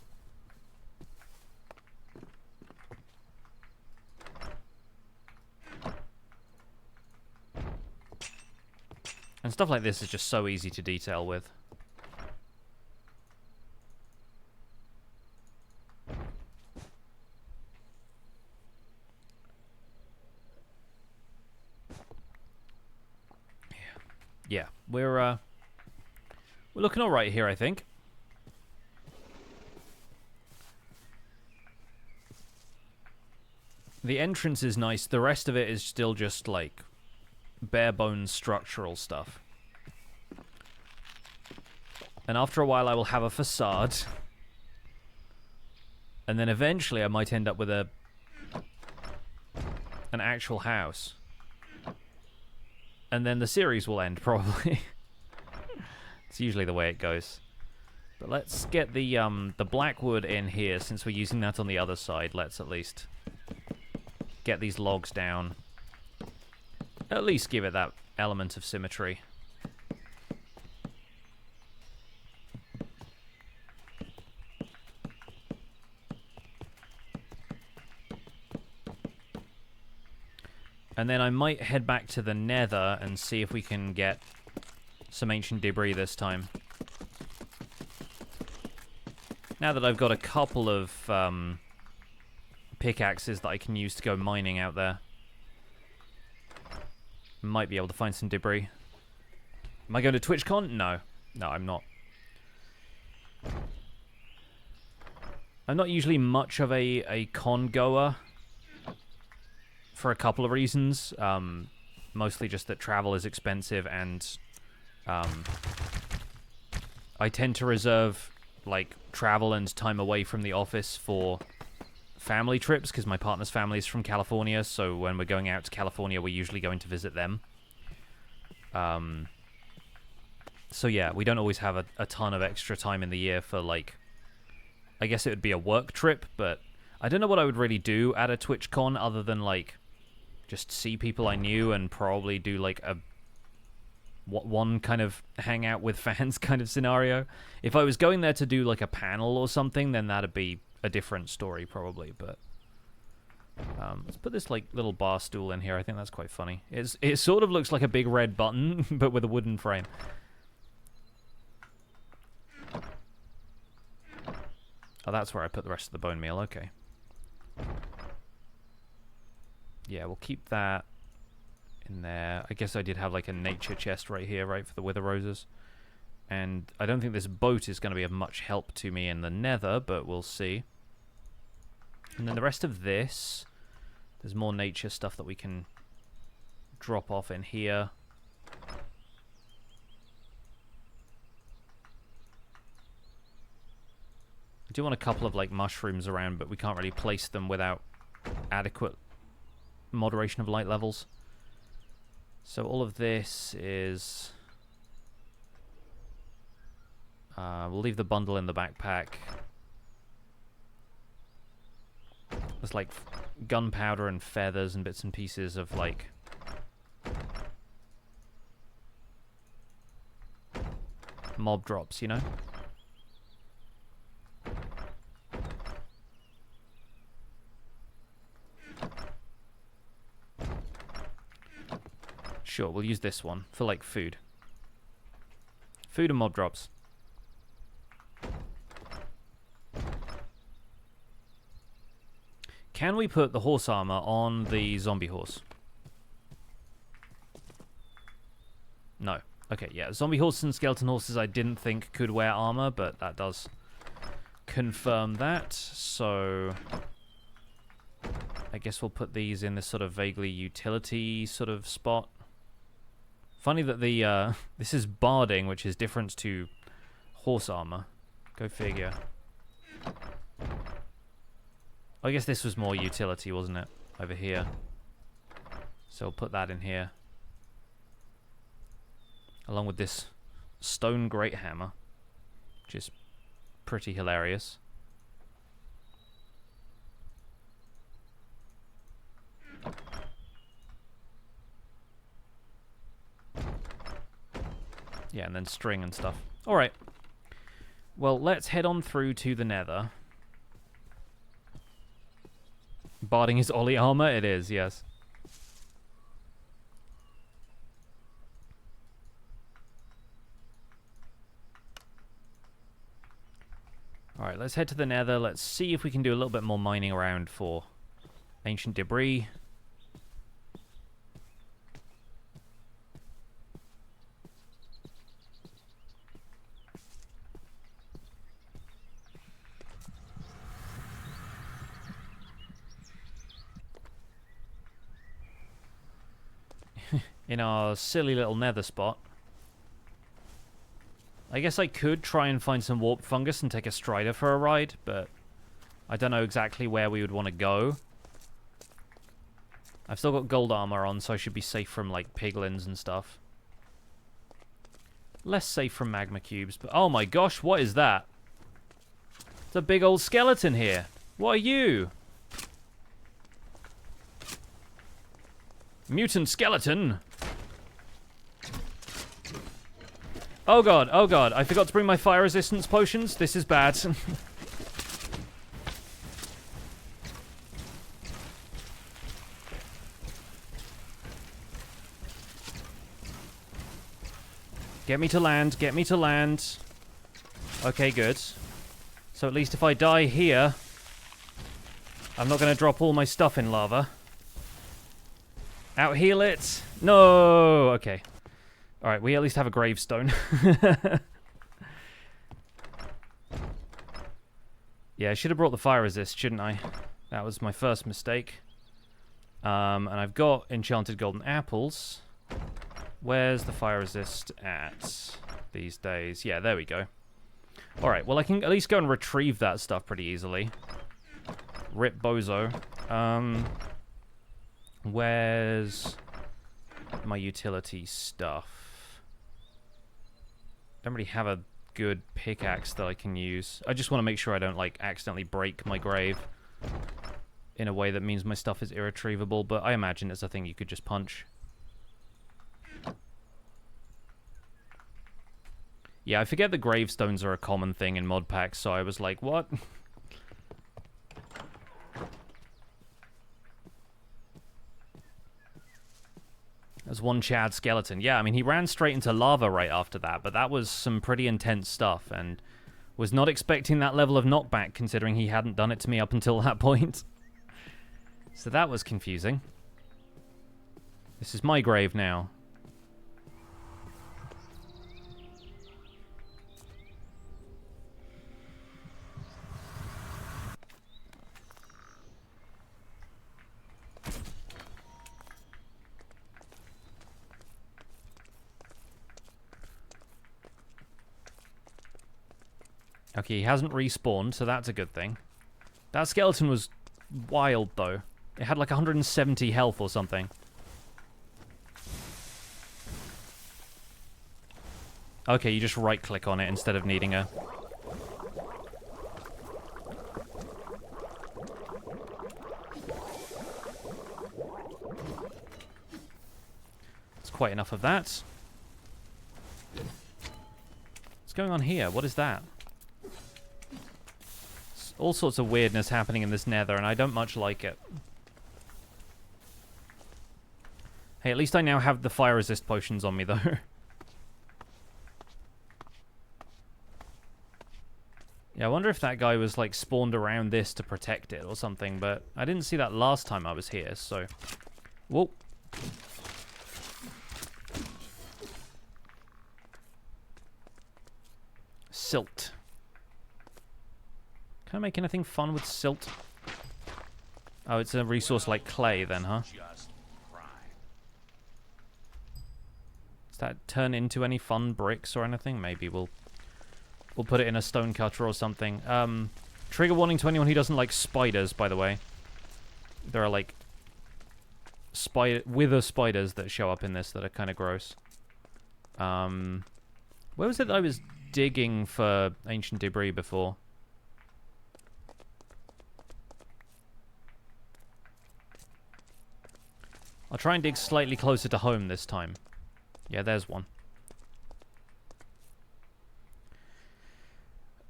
And stuff like this is just so easy to detail with. Yeah, we're looking all right here, I think. The entrance is nice. The rest of it is still just like bare bones structural stuff. And after a while, I will have a facade, and then eventually, I might end up with an actual house. And then the series will end, probably. It's usually the way it goes. But let's get the black wood in here, since we're using that on the other side. Let's at least get these logs down. At least give it that element of symmetry. And then I might head back to the Nether and see if we can get some ancient debris this time. Now that I've got a couple of pickaxes that I can use to go mining out there, might be able to find some debris. Am I going to TwitchCon? No. No, I'm not. I'm not usually much of a con goer. For a couple of reasons. Mostly just that travel is expensive, and I tend to reserve like travel and time away from the office for family trips, because my partner's family is from California, so when we're going out to California, we're usually going to visit them. So yeah, we don't always have a ton of extra time in the year for, like, I guess it would be a work trip, but I don't know what I would really do at a TwitchCon other than, like, just see people I knew and probably do, like, one kind of hangout with fans kind of scenario. If I was going there to do, like, a panel or something, then that'd be a different story, probably, but... let's put this, like, little bar stool in here. I think that's quite funny. It sort of looks like a big red button, but with a wooden frame. Oh, that's where I put the rest of the bone meal. Okay. Yeah, we'll keep that in there. I guess I did have, like, a nature chest right here, right, for the wither roses. And I don't think this boat is going to be of much help to me in the Nether, but we'll see. And then the rest of this, there's more nature stuff that we can drop off in here. I do want a couple of, like, mushrooms around, but we can't really place them without adequate moderation of light levels. So all of this is... we'll leave the bundle in the backpack. There's, like, gunpowder and feathers and bits and pieces of, like... mob drops, you know? Sure, we'll use this one for, like, food. Food and mob drops. Can we put the horse armor on the zombie horse? No. Okay, yeah, zombie horses and skeleton horses I didn't think could wear armor, but that does confirm that. So I guess we'll put these in this sort of vaguely utility sort of spot. Funny that the this is barding, which is different to horse armor. Go figure. I guess this was more utility, wasn't it? Over here. So we'll put that in here. Along with this stone great hammer, which is pretty hilarious. Yeah, and then string and stuff. Alright. Well, let's head on through to the Nether. Barding is Ollie armor? It is, yes. Alright, let's head to the Nether. Let's see if we can do a little bit more mining around for ancient debris. In our silly little Nether spot. I guess I could try and find some warp fungus and take a strider for a ride, but I don't know exactly where we would want to go. I've still got gold armor on, so I should be safe from, like, piglins and stuff. Less safe from magma cubes, but oh my gosh, what is that? It's a big old skeleton here. What are you? Mutant skeleton. Oh god, I forgot to bring my fire resistance potions. This is bad. Get me to land, get me to land. Okay, good. So at least if I die here, I'm not going to drop all my stuff in lava. Out heal it. No! Okay. Alright, we at least have a gravestone. Yeah, I should have brought the fire resist, shouldn't I? That was my first mistake. And I've got enchanted golden apples. Where's the fire resist at these days? Yeah, there we go. Alright, well I can at least go and retrieve that stuff pretty easily. Rip bozo. Where's my utility stuff? Don't really have a good pickaxe that I can use. I just want to make sure I don't, like, accidentally break my grave in a way that means my stuff is irretrievable, but I imagine it's a thing you could just punch. Yeah, I forget the gravestones are a common thing in mod packs, so I was like, what? There's one Chad skeleton. Yeah, I mean, he ran straight into lava right after that, but that was some pretty intense stuff, and was not expecting that level of knockback, considering he hadn't done it to me up until that point. So that was confusing. This is my grave now. Okay, he hasn't respawned, so that's a good thing. That skeleton was wild, though. It had like 170 health or something. Okay, you just right-click on it instead of needing a... That's quite enough of that. What's going on here? What is that? All sorts of weirdness happening in this nether, and I don't much like it. Hey, at least I now have the fire resist potions on me, though. Yeah, I wonder if that guy was, like, spawned around this to protect it or something, but I didn't see that last time I was here, so... Whoa. Silt. Can I make anything fun with silt? Oh, it's a resource like clay then, huh? Does that turn into any fun bricks or anything? Maybe we'll put it in a stone cutter or something. Trigger warning to anyone who doesn't like spiders, by the way. There are like wither spiders that show up in this that are kind of gross. Where was it that I was digging for ancient debris before? I'll try and dig slightly closer to home this time. Yeah, there's one.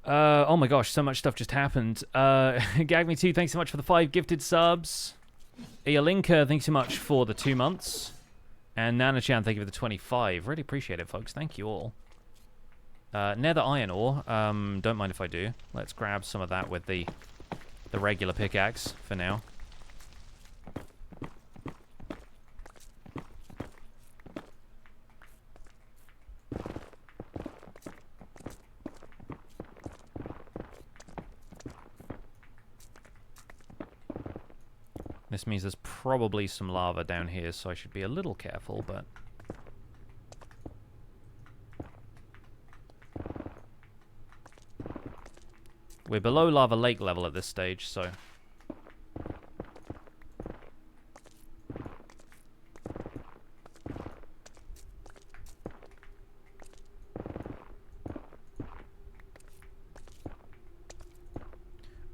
Oh my gosh, so much stuff just happened. Gagme2, thanks so much for the 5 gifted subs. Ialinka, thanks so much for the 2 months. And Nana-chan, thank you for the 25. Really appreciate it, folks. Thank you all. Nether iron ore. Don't mind if I do. Let's grab some of that with the regular pickaxe for now. This means there's probably some lava down here, so I should be a little careful, but... We're below lava lake level at this stage, so...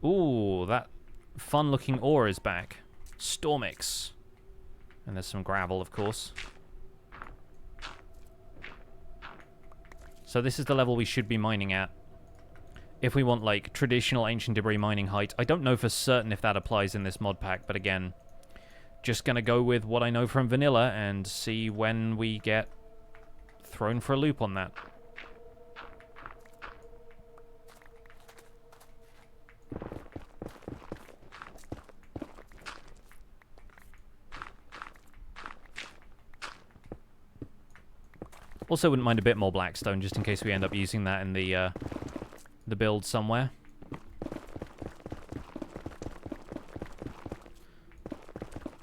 Ooh, that fun-looking ore is back. Stormix. And there's some gravel, of course. So this is the level we should be mining at. If we want, like, traditional ancient debris mining height. I don't know for certain if that applies in this mod pack, but again, just gonna go with what I know from vanilla and see when we get thrown for a loop on that. Also wouldn't mind a bit more blackstone, just in case we end up using that in the build somewhere.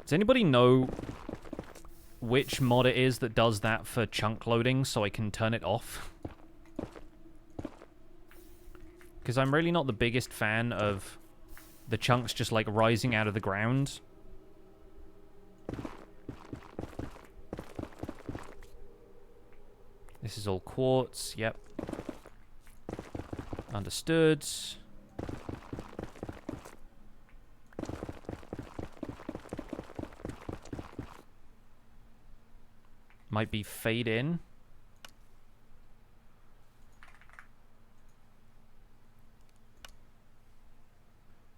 Does anybody know which mod it is that does that for chunk loading so I can turn it off? Because I'm really not the biggest fan of the chunks just like rising out of the ground. This is all quartz, yep. Understood. Might be fade in.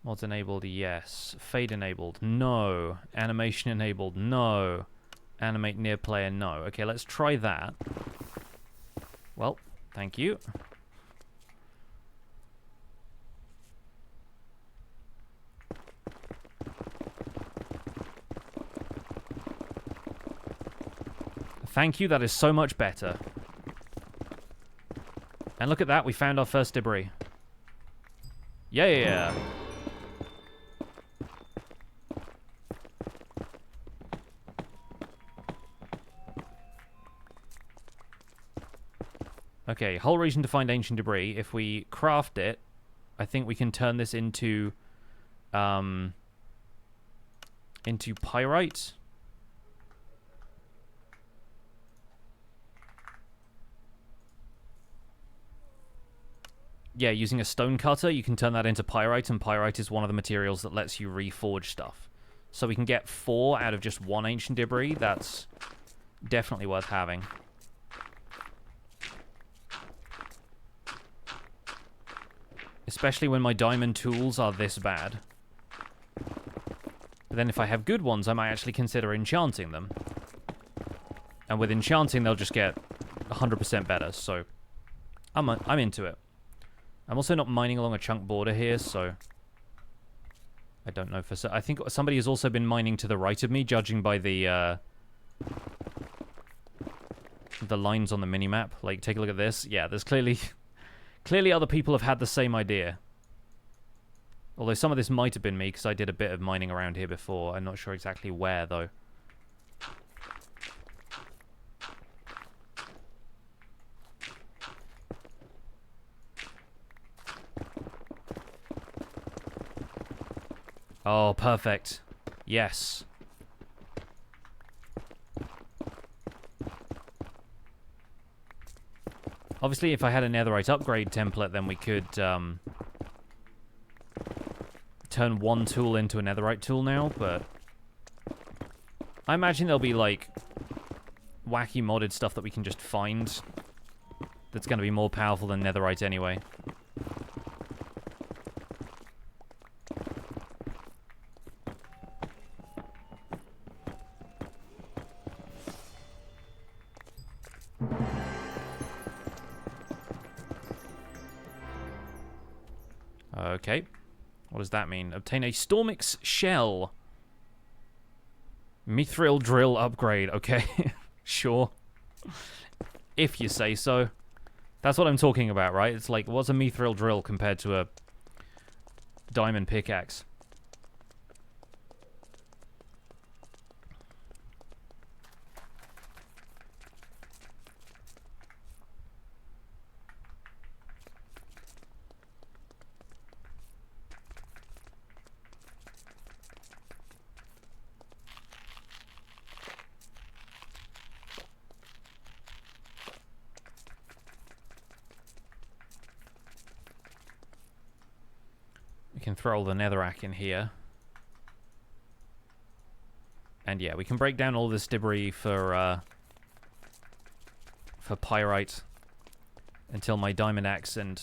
Mods enabled, yes. Fade enabled, no. Animation enabled, no. Animate near player, no. Okay, let's try that. Well, thank you. Thank you, that is so much better. And look at that, we found our first debris. Yeah. Okay, whole reason to find ancient debris. If we craft it, I think we can turn this into pyrite. Yeah, using a stone cutter, you can turn that into pyrite, and pyrite is one of the materials that lets you reforge stuff. So we can get 4 out of just 1 ancient debris. That's definitely worth having. Especially when my diamond tools are this bad. But then if I have good ones, I might actually consider enchanting them. And with enchanting, they'll just get 100% better, so I'm into it. I'm also not mining along a chunk border here, so I don't know for certain. I think somebody has also been mining to the right of me, judging by the lines on the minimap. Like, take a look at this. Yeah, there's clearly Clearly other people have had the same idea. Although some of this might have been me, because I did a bit of mining around here before. I'm not sure exactly where, though. Oh, perfect. Yes. Obviously, if I had a netherite upgrade template, then we could turn one tool into a netherite tool now, but I imagine there'll be, like, wacky modded stuff that we can just find that's going to be more powerful than netherite anyway. Okay. What does that mean? Obtain a Stormix shell. Mithril drill upgrade. Okay. Sure. If you say so. That's what I'm talking about, right? It's like, what's a mithril drill compared to a diamond pickaxe? We can throw all the netherrack in here. And yeah, we can break down all this debris for pyrite until my diamond axe and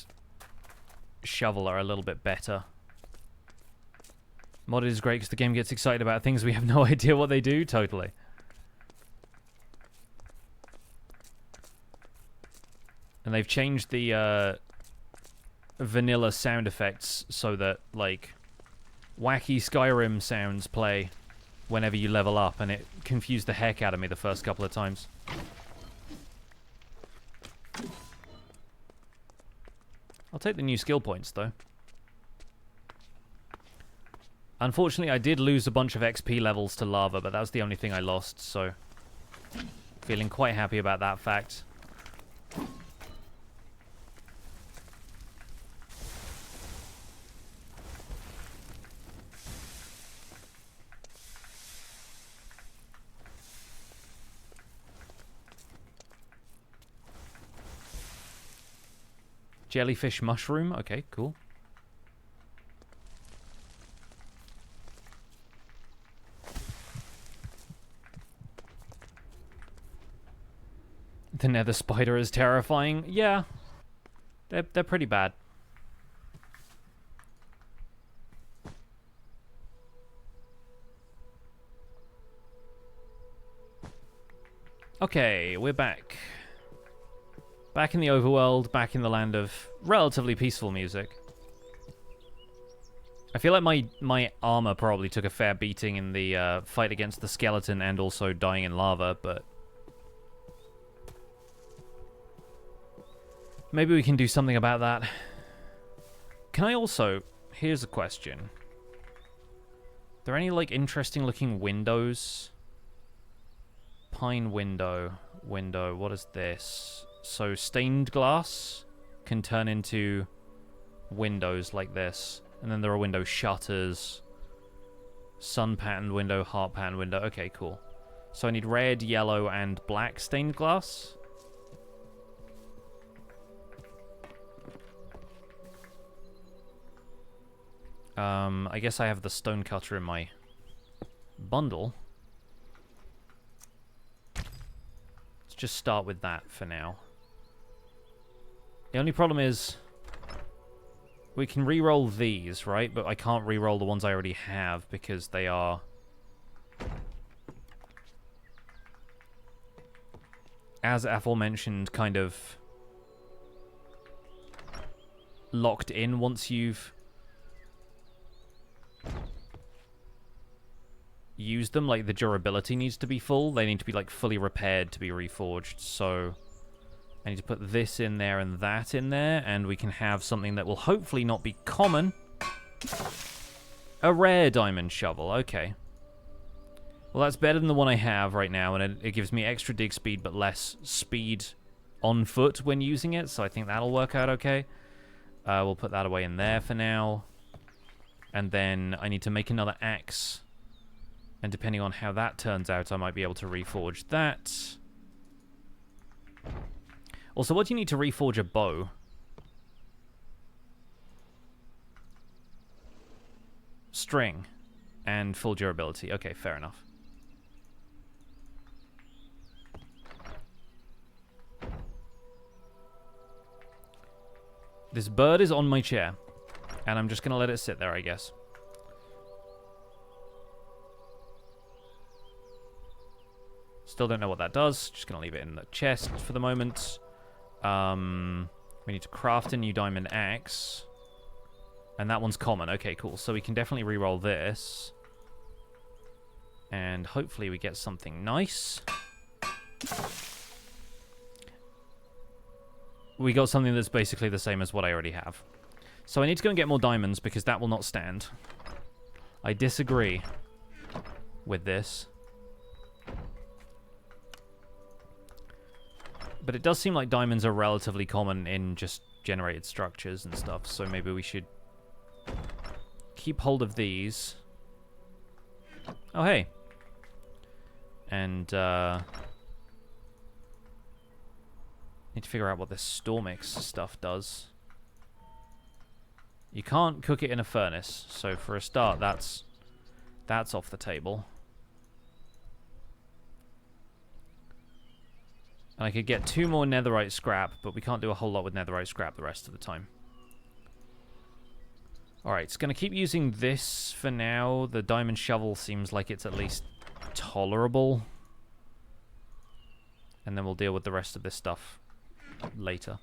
shovel are a little bit better. Modded is great because the game gets excited about things we have no idea what they do. Totally. And they've changed the vanilla sound effects so that, like, wacky Skyrim sounds play whenever you level up, and it confused the heck out of me the first couple of times. I'll take the new skill points, though. Unfortunately, I did lose a bunch of XP levels to lava, but that was the only thing I lost, so feeling quite happy about that fact. Jellyfish mushroom. Okay, cool. The nether spider is terrifying. Yeah. They're pretty bad. Okay, we're back. Back in the overworld, back in the land of relatively peaceful music. I feel like my armor probably took a fair beating in the fight against the skeleton and also dying in lava, but maybe we can do something about that. Can I also... Here's a question. Are there any, like, interesting looking windows? Pine window. Window. What is this? So stained glass can turn into windows like this. And then there are window shutters. Sun patterned window, heart patterned window. Okay, cool. So I need red, yellow, and black stained glass. I guess I have the stone cutter in my bundle. Let's just start with that for now. The only problem is we can re-roll these, right? But I can't re-roll the ones I already have because they are... as aforementioned, kind of locked in once you've used them. Like, the durability needs to be full. They need to be, like, fully repaired to be reforged, so I need to put this in there and that in there, and we can have something that will hopefully not be common. A rare diamond shovel, okay. Well, that's better than the one I have right now, and it gives me extra dig speed, but less speed on foot when using it, so I think that'll work out okay. We'll put that away in there for now. And then I need to make another axe. And depending on how that turns out, I might be able to reforge that. Also, what do you need to reforge a bow? String. And full durability. Okay, fair enough. This bird is on my chair. And I'm just going to let it sit there, I guess. Still don't know what that does. Just going to leave it in the chest for the moment. We need to craft a new diamond axe. And that one's common. Okay, cool. So we can definitely re-roll this. And hopefully we get something nice. We got something that's basically the same as what I already have. So I need to go and get more diamonds because that will not stand. I disagree with this. But it does seem like diamonds are relatively common in just generated structures and stuff, so maybe we should keep hold of these. Oh, hey. And, need to figure out what this Stormix stuff does. You can't cook it in a furnace, so for a start, that's off the table. And I could get 2 more netherite scrap, but we can't do a whole lot with netherite scrap the rest of the time. Alright, it's going to keep using this for now. The diamond shovel seems like it's at least tolerable. And then we'll deal with the rest of this stuff later.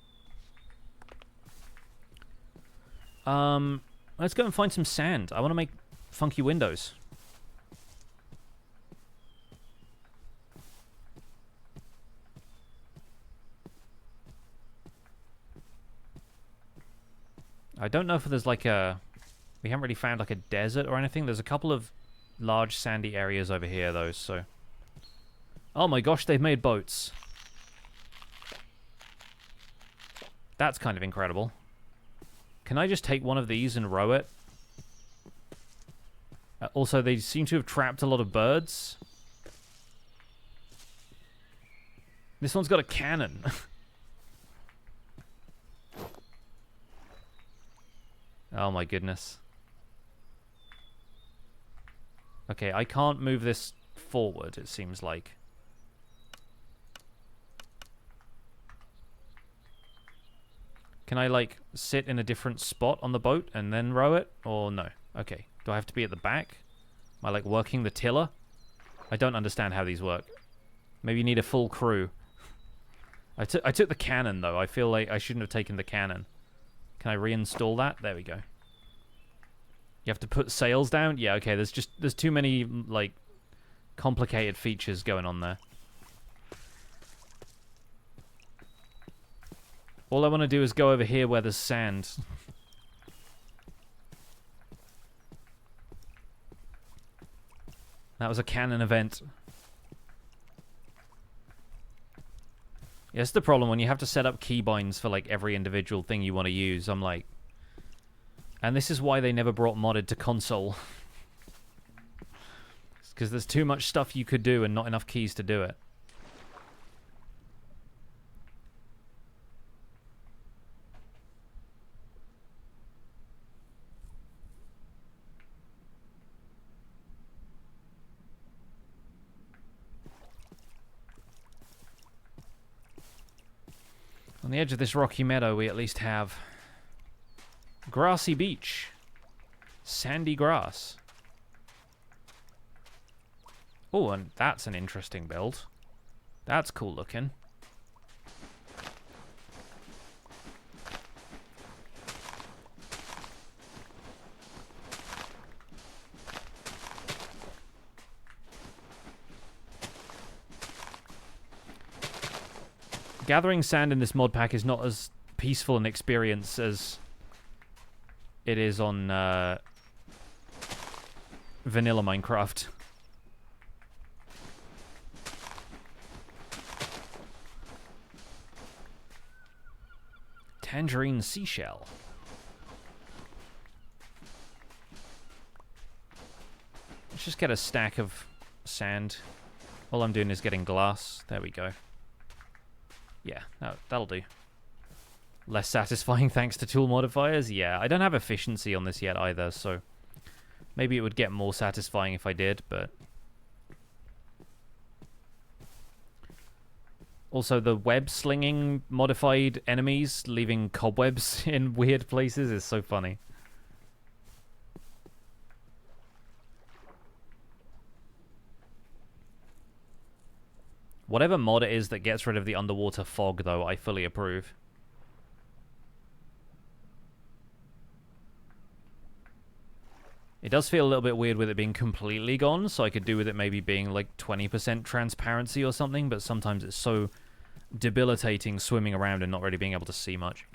Let's go and find some sand. I want to make funky windows. I don't know if there's like a... We haven't really found like a desert or anything. There's a couple of large sandy areas over here though, so... Oh my gosh, they've made boats. That's kind of incredible. Can I just take one of these and row it? Also, they seem to have trapped a lot of birds. This one's got a cannon. Oh my goodness. Okay, I can't move this forward, it seems like. Can I, like, sit in a different spot on the boat and then row it? Or no? Okay. Do I have to be at the back? Am I, like, working the tiller? I don't understand how these work. Maybe you need a full crew. I took the cannon, though. I feel like I shouldn't have taken the cannon. Can I reinstall that? There we go. You have to put sails down? Yeah, okay. There's too many, like, complicated features going on there. All I want to do is go over here where there's sand. That was a cannon event. Yeah, that's the problem when you have to set up keybinds for like every individual thing you want to use. I'm like... And this is why they never brought modded to console. Because there's too much stuff you could do and not enough keys to do it. On the edge of this rocky meadow, we at least have grassy beach, sandy grass. Oh, and that's an interesting build. That's cool looking. Gathering sand in this mod pack is not as peaceful an experience as it is on vanilla Minecraft. Tangerine seashell. Let's just get a stack of sand. All I'm doing is getting glass. There we go. Yeah, that'll do. Less satisfying thanks to tool modifiers? Yeah, I don't have efficiency on this yet either, so maybe it would get more satisfying if I did, but... Also, the web-slinging modified enemies leaving cobwebs in weird places is so funny. Whatever mod it is that gets rid of the underwater fog, though, I fully approve. It does feel a little bit weird with it being completely gone, so I could do with it maybe being like 20% transparency or something, but sometimes it's so debilitating swimming around and not really being able to see much.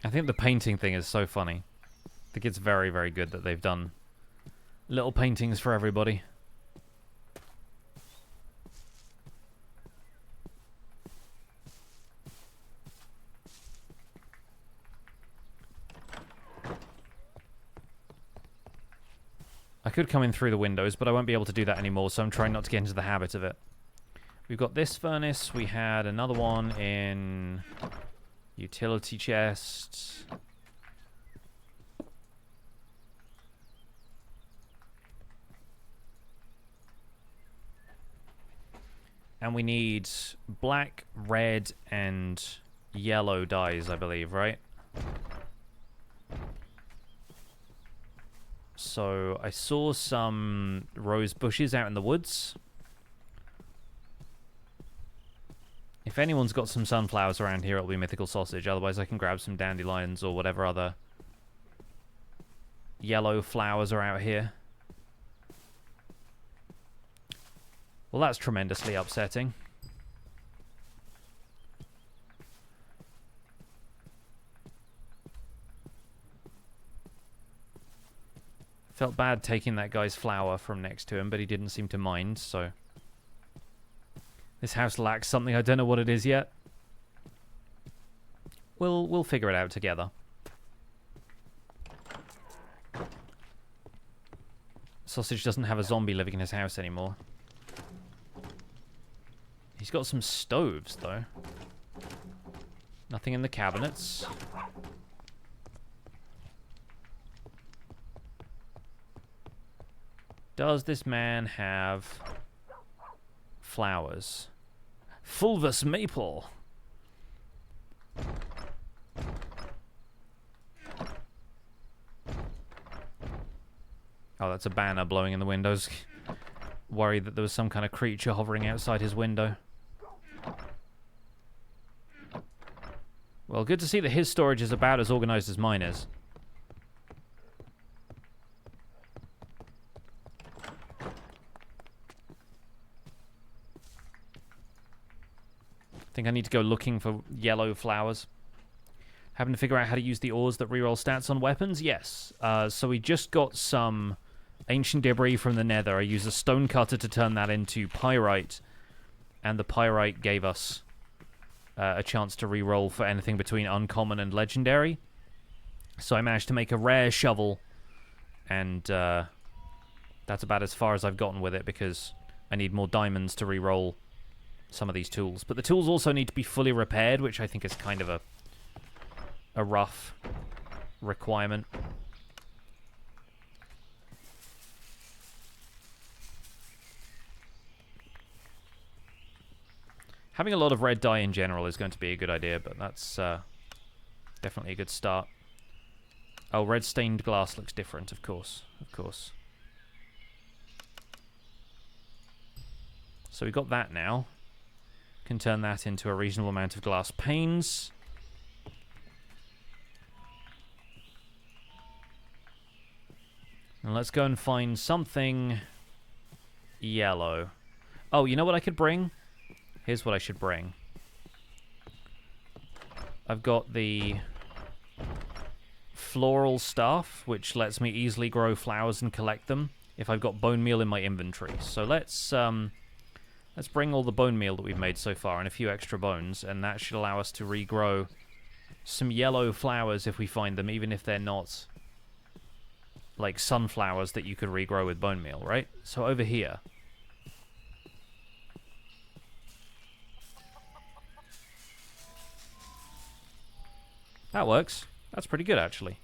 I think the painting thing is so funny. I think it's very, very good that they've done little paintings for everybody. I could come in through the windows, but I won't be able to do that anymore, so I'm trying not to get into the habit of it. We've got this furnace. We had another one in utility chest. And we need black, red, and yellow dyes, I believe, right? So I saw some rose bushes out in the woods. If anyone's got some sunflowers around here, it'll be MythicalSausage. Otherwise, I can grab some dandelions or whatever other yellow flowers are out here. Well, that's tremendously upsetting. Felt bad taking that guy's flower from next to him, but he didn't seem to mind, so... This house lacks something. I don't know what it is yet. We'll figure it out together. Sausage doesn't have a zombie living in his house anymore. He's got some stoves, though. Nothing in the cabinets. Does this man have flowers? Fulvus maple. Oh, that's a banner blowing in the windows. Worried that there was some kind of creature hovering outside his window. Well, good to see that his storage is about as organized as mine is. I think I need to go looking for yellow flowers. Having to figure out how to use the ores that reroll stats on weapons? Yes. So we just got some ancient debris from the Nether. I used a stone cutter to turn that into pyrite. And the pyrite gave us a chance to reroll for anything between uncommon and legendary. So I managed to make a rare shovel. And that's about as far as I've gotten with it because I need more diamonds to reroll some of these tools. But the tools also need to be fully repaired, which I think is kind of a rough requirement. Having a lot of red dye in general is going to be a good idea, but that's definitely a good start. Oh, red stained glass looks different, of course. Of course. So we got that now. Can turn that into a reasonable amount of glass panes. And let's go and find something yellow. Oh, you know what I could bring? Here's what I should bring. I've got the floral staff, which lets me easily grow flowers and collect them if I've got bone meal in my inventory. So let's bring all the bone meal that we've made so far and a few extra bones, and that should allow us to regrow some yellow flowers if we find them, even if they're not like sunflowers that you could regrow with bone meal, right? So over here. That works. That's pretty good, actually.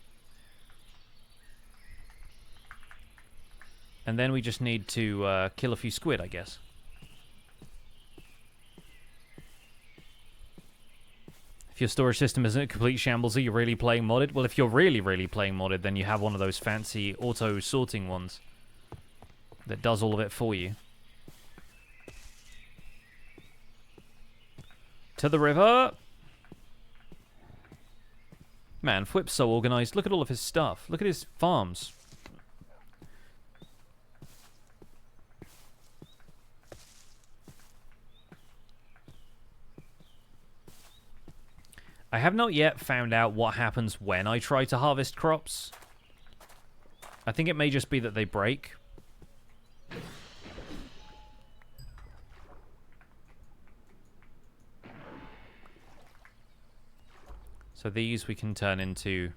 And then we just need to kill a few squid, I guess. If your storage system isn't a complete shambles, are you really playing modded? Well, if you're really, really playing modded, then you have one of those fancy auto-sorting ones that does all of it for you. To the river! Man, Fwip's so organized. Look at all of his stuff. Look at his farms. I have not yet found out what happens when I try to harvest crops. I think it may just be that they break. So these we can turn into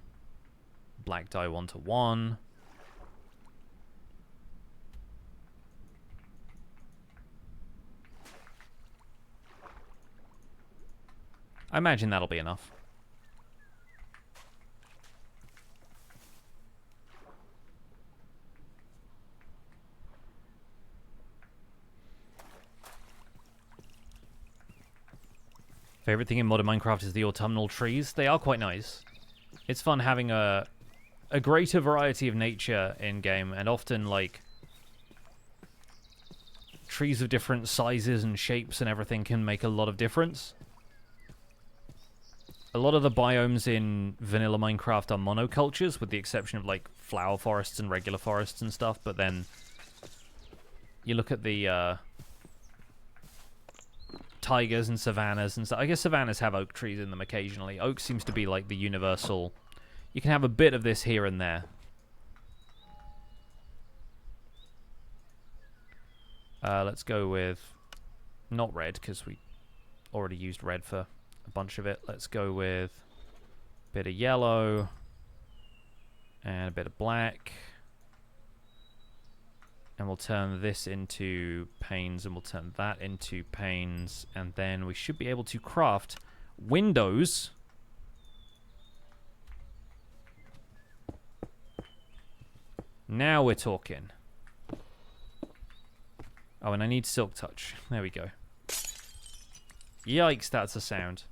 black dye 1-to-1. I imagine that'll be enough. Favorite thing in modern Minecraft is the autumnal trees. They are quite nice. It's fun having a greater variety of nature in-game, and often, like, trees of different sizes and shapes and everything can make a lot of difference. A lot of the biomes in vanilla Minecraft are monocultures, with the exception of, like, flower forests and regular forests and stuff, but then you look at the tigers and savannas and stuff. I guess savannas have oak trees in them occasionally. Oak seems to be, like, the universal. You can have a bit of this here and there. Let's go with not red, because we already used red for a bunch of it. Let's go with a bit of yellow and a bit of black, and we'll turn this into panes, and we'll turn that into panes, and then we should be able to craft windows. Now we're talking. Oh, and I need silk touch. There we go. Yikes, that's a sound.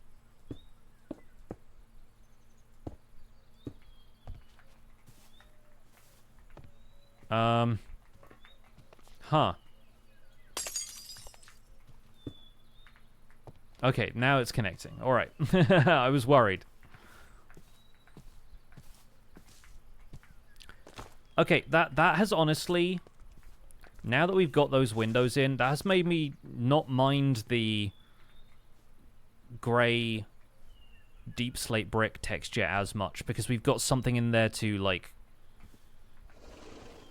Huh. Okay, now it's connecting. Alright. I was worried. Okay, that has honestly, now that we've got those windows in, that has made me not mind the grey deep slate brick texture as much, because we've got something in there to, like,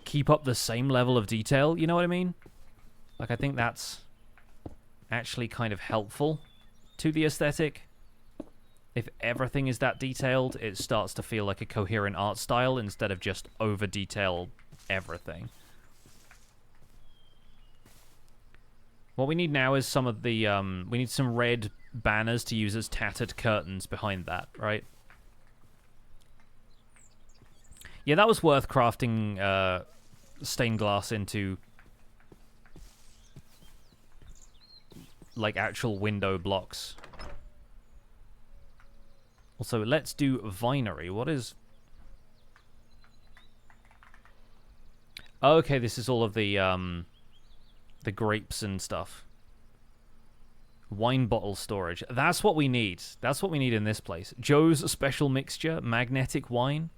keep up the same level of detail, you know what I mean? Like, I think that's actually kind of helpful to the aesthetic. If everything is that detailed, it starts to feel like a coherent art style instead of just over-detail everything. What we need now is some of the, we need some red banners to use as tattered curtains behind that, right? Yeah, that was worth crafting stained glass into, like, actual window blocks. Also, let's do vinery. What is Oh, okay, this is all of the grapes and stuff. Wine bottle storage. That's what we need. That's what we need in this place. Joe's special mixture, magnetic wine.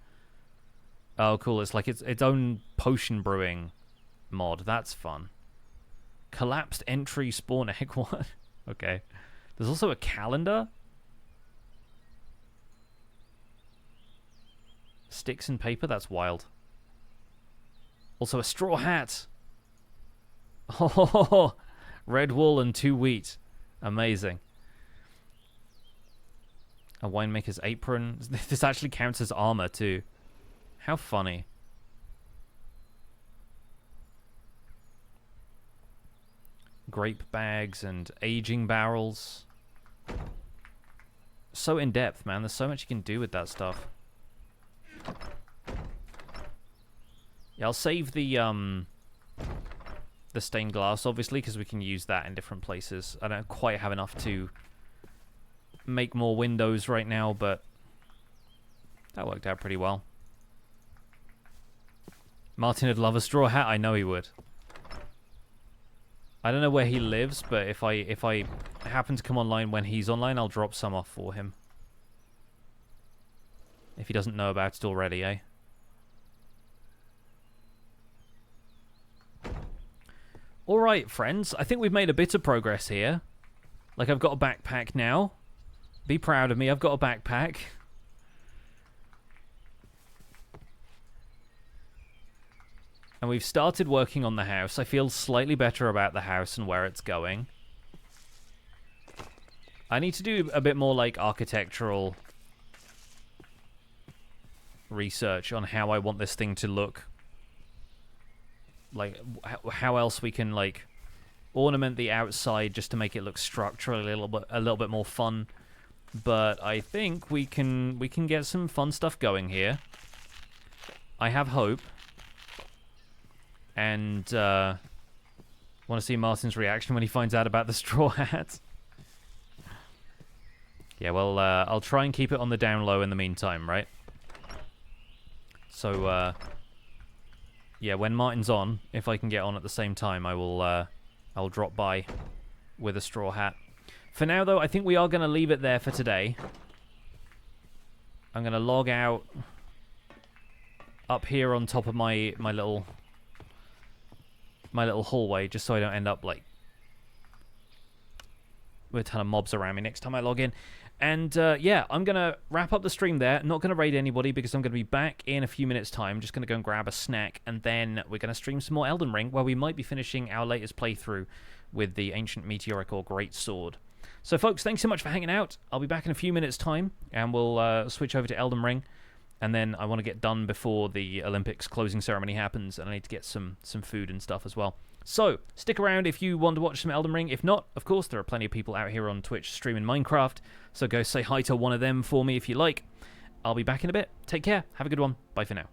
Oh, cool. It's like its own potion brewing mod. That's fun. Collapsed entry spawn egg. What? Okay. There's also a calendar. Sticks and paper. That's wild. Also a straw hat. Oh, red wool and 2 wheat. Amazing. A winemaker's apron. This actually counts as armor too. How funny. Grape bags and aging barrels. So in depth, man. There's so much you can do with that stuff. Yeah, I'll save the stained glass, obviously, because we can use that in different places. I don't quite have enough to make more windows right now, but that worked out pretty well. Martin would love a straw hat. I know he would. I don't know where he lives, but if I happen to come online when he's online, I'll drop some off for him. If he doesn't know about it already, eh? Alright, friends. I think we've made a bit of progress here. Like, I've got a backpack now. Be proud of me. I've got a backpack. And we've started working on the house. I feel slightly better about the house and where it's going. I need to do a bit more, like, architectural research on how I want this thing to look. Like, how else we can, like, ornament the outside just to make it look structurally a little bit more fun. But I think we can get some fun stuff going here. I have hope. And want to see Martin's reaction when he finds out about the straw hat. Yeah, well, I'll try and keep it on the down low in the meantime, right? So, yeah, when Martin's on, if I can get on at the same time, I'll drop by with a straw hat. For now, though, I think we are going to leave it there for today. I'm going to log out up here on top of my little hallway, just so I don't end up, like, with a ton of mobs around me next time I log in. And, yeah, I'm going to wrap up the stream there. Not going to raid anybody because I'm going to be back in a few minutes' time. Just going to go and grab a snack, and then we're going to stream some more Elden Ring, where we might be finishing our latest playthrough with the Ancient Meteoric or Great Sword. So, folks, thanks so much for hanging out. I'll be back in a few minutes' time, and we'll switch over to Elden Ring. And then I want to get done before the Olympics closing ceremony happens, and I need to get some food and stuff as well. So, stick around if you want to watch some Elden Ring. If not, of course, there are plenty of people out here on Twitch streaming Minecraft, so go say hi to one of them for me if you like. I'll be back in a bit. Take care. Have a good one. Bye for now.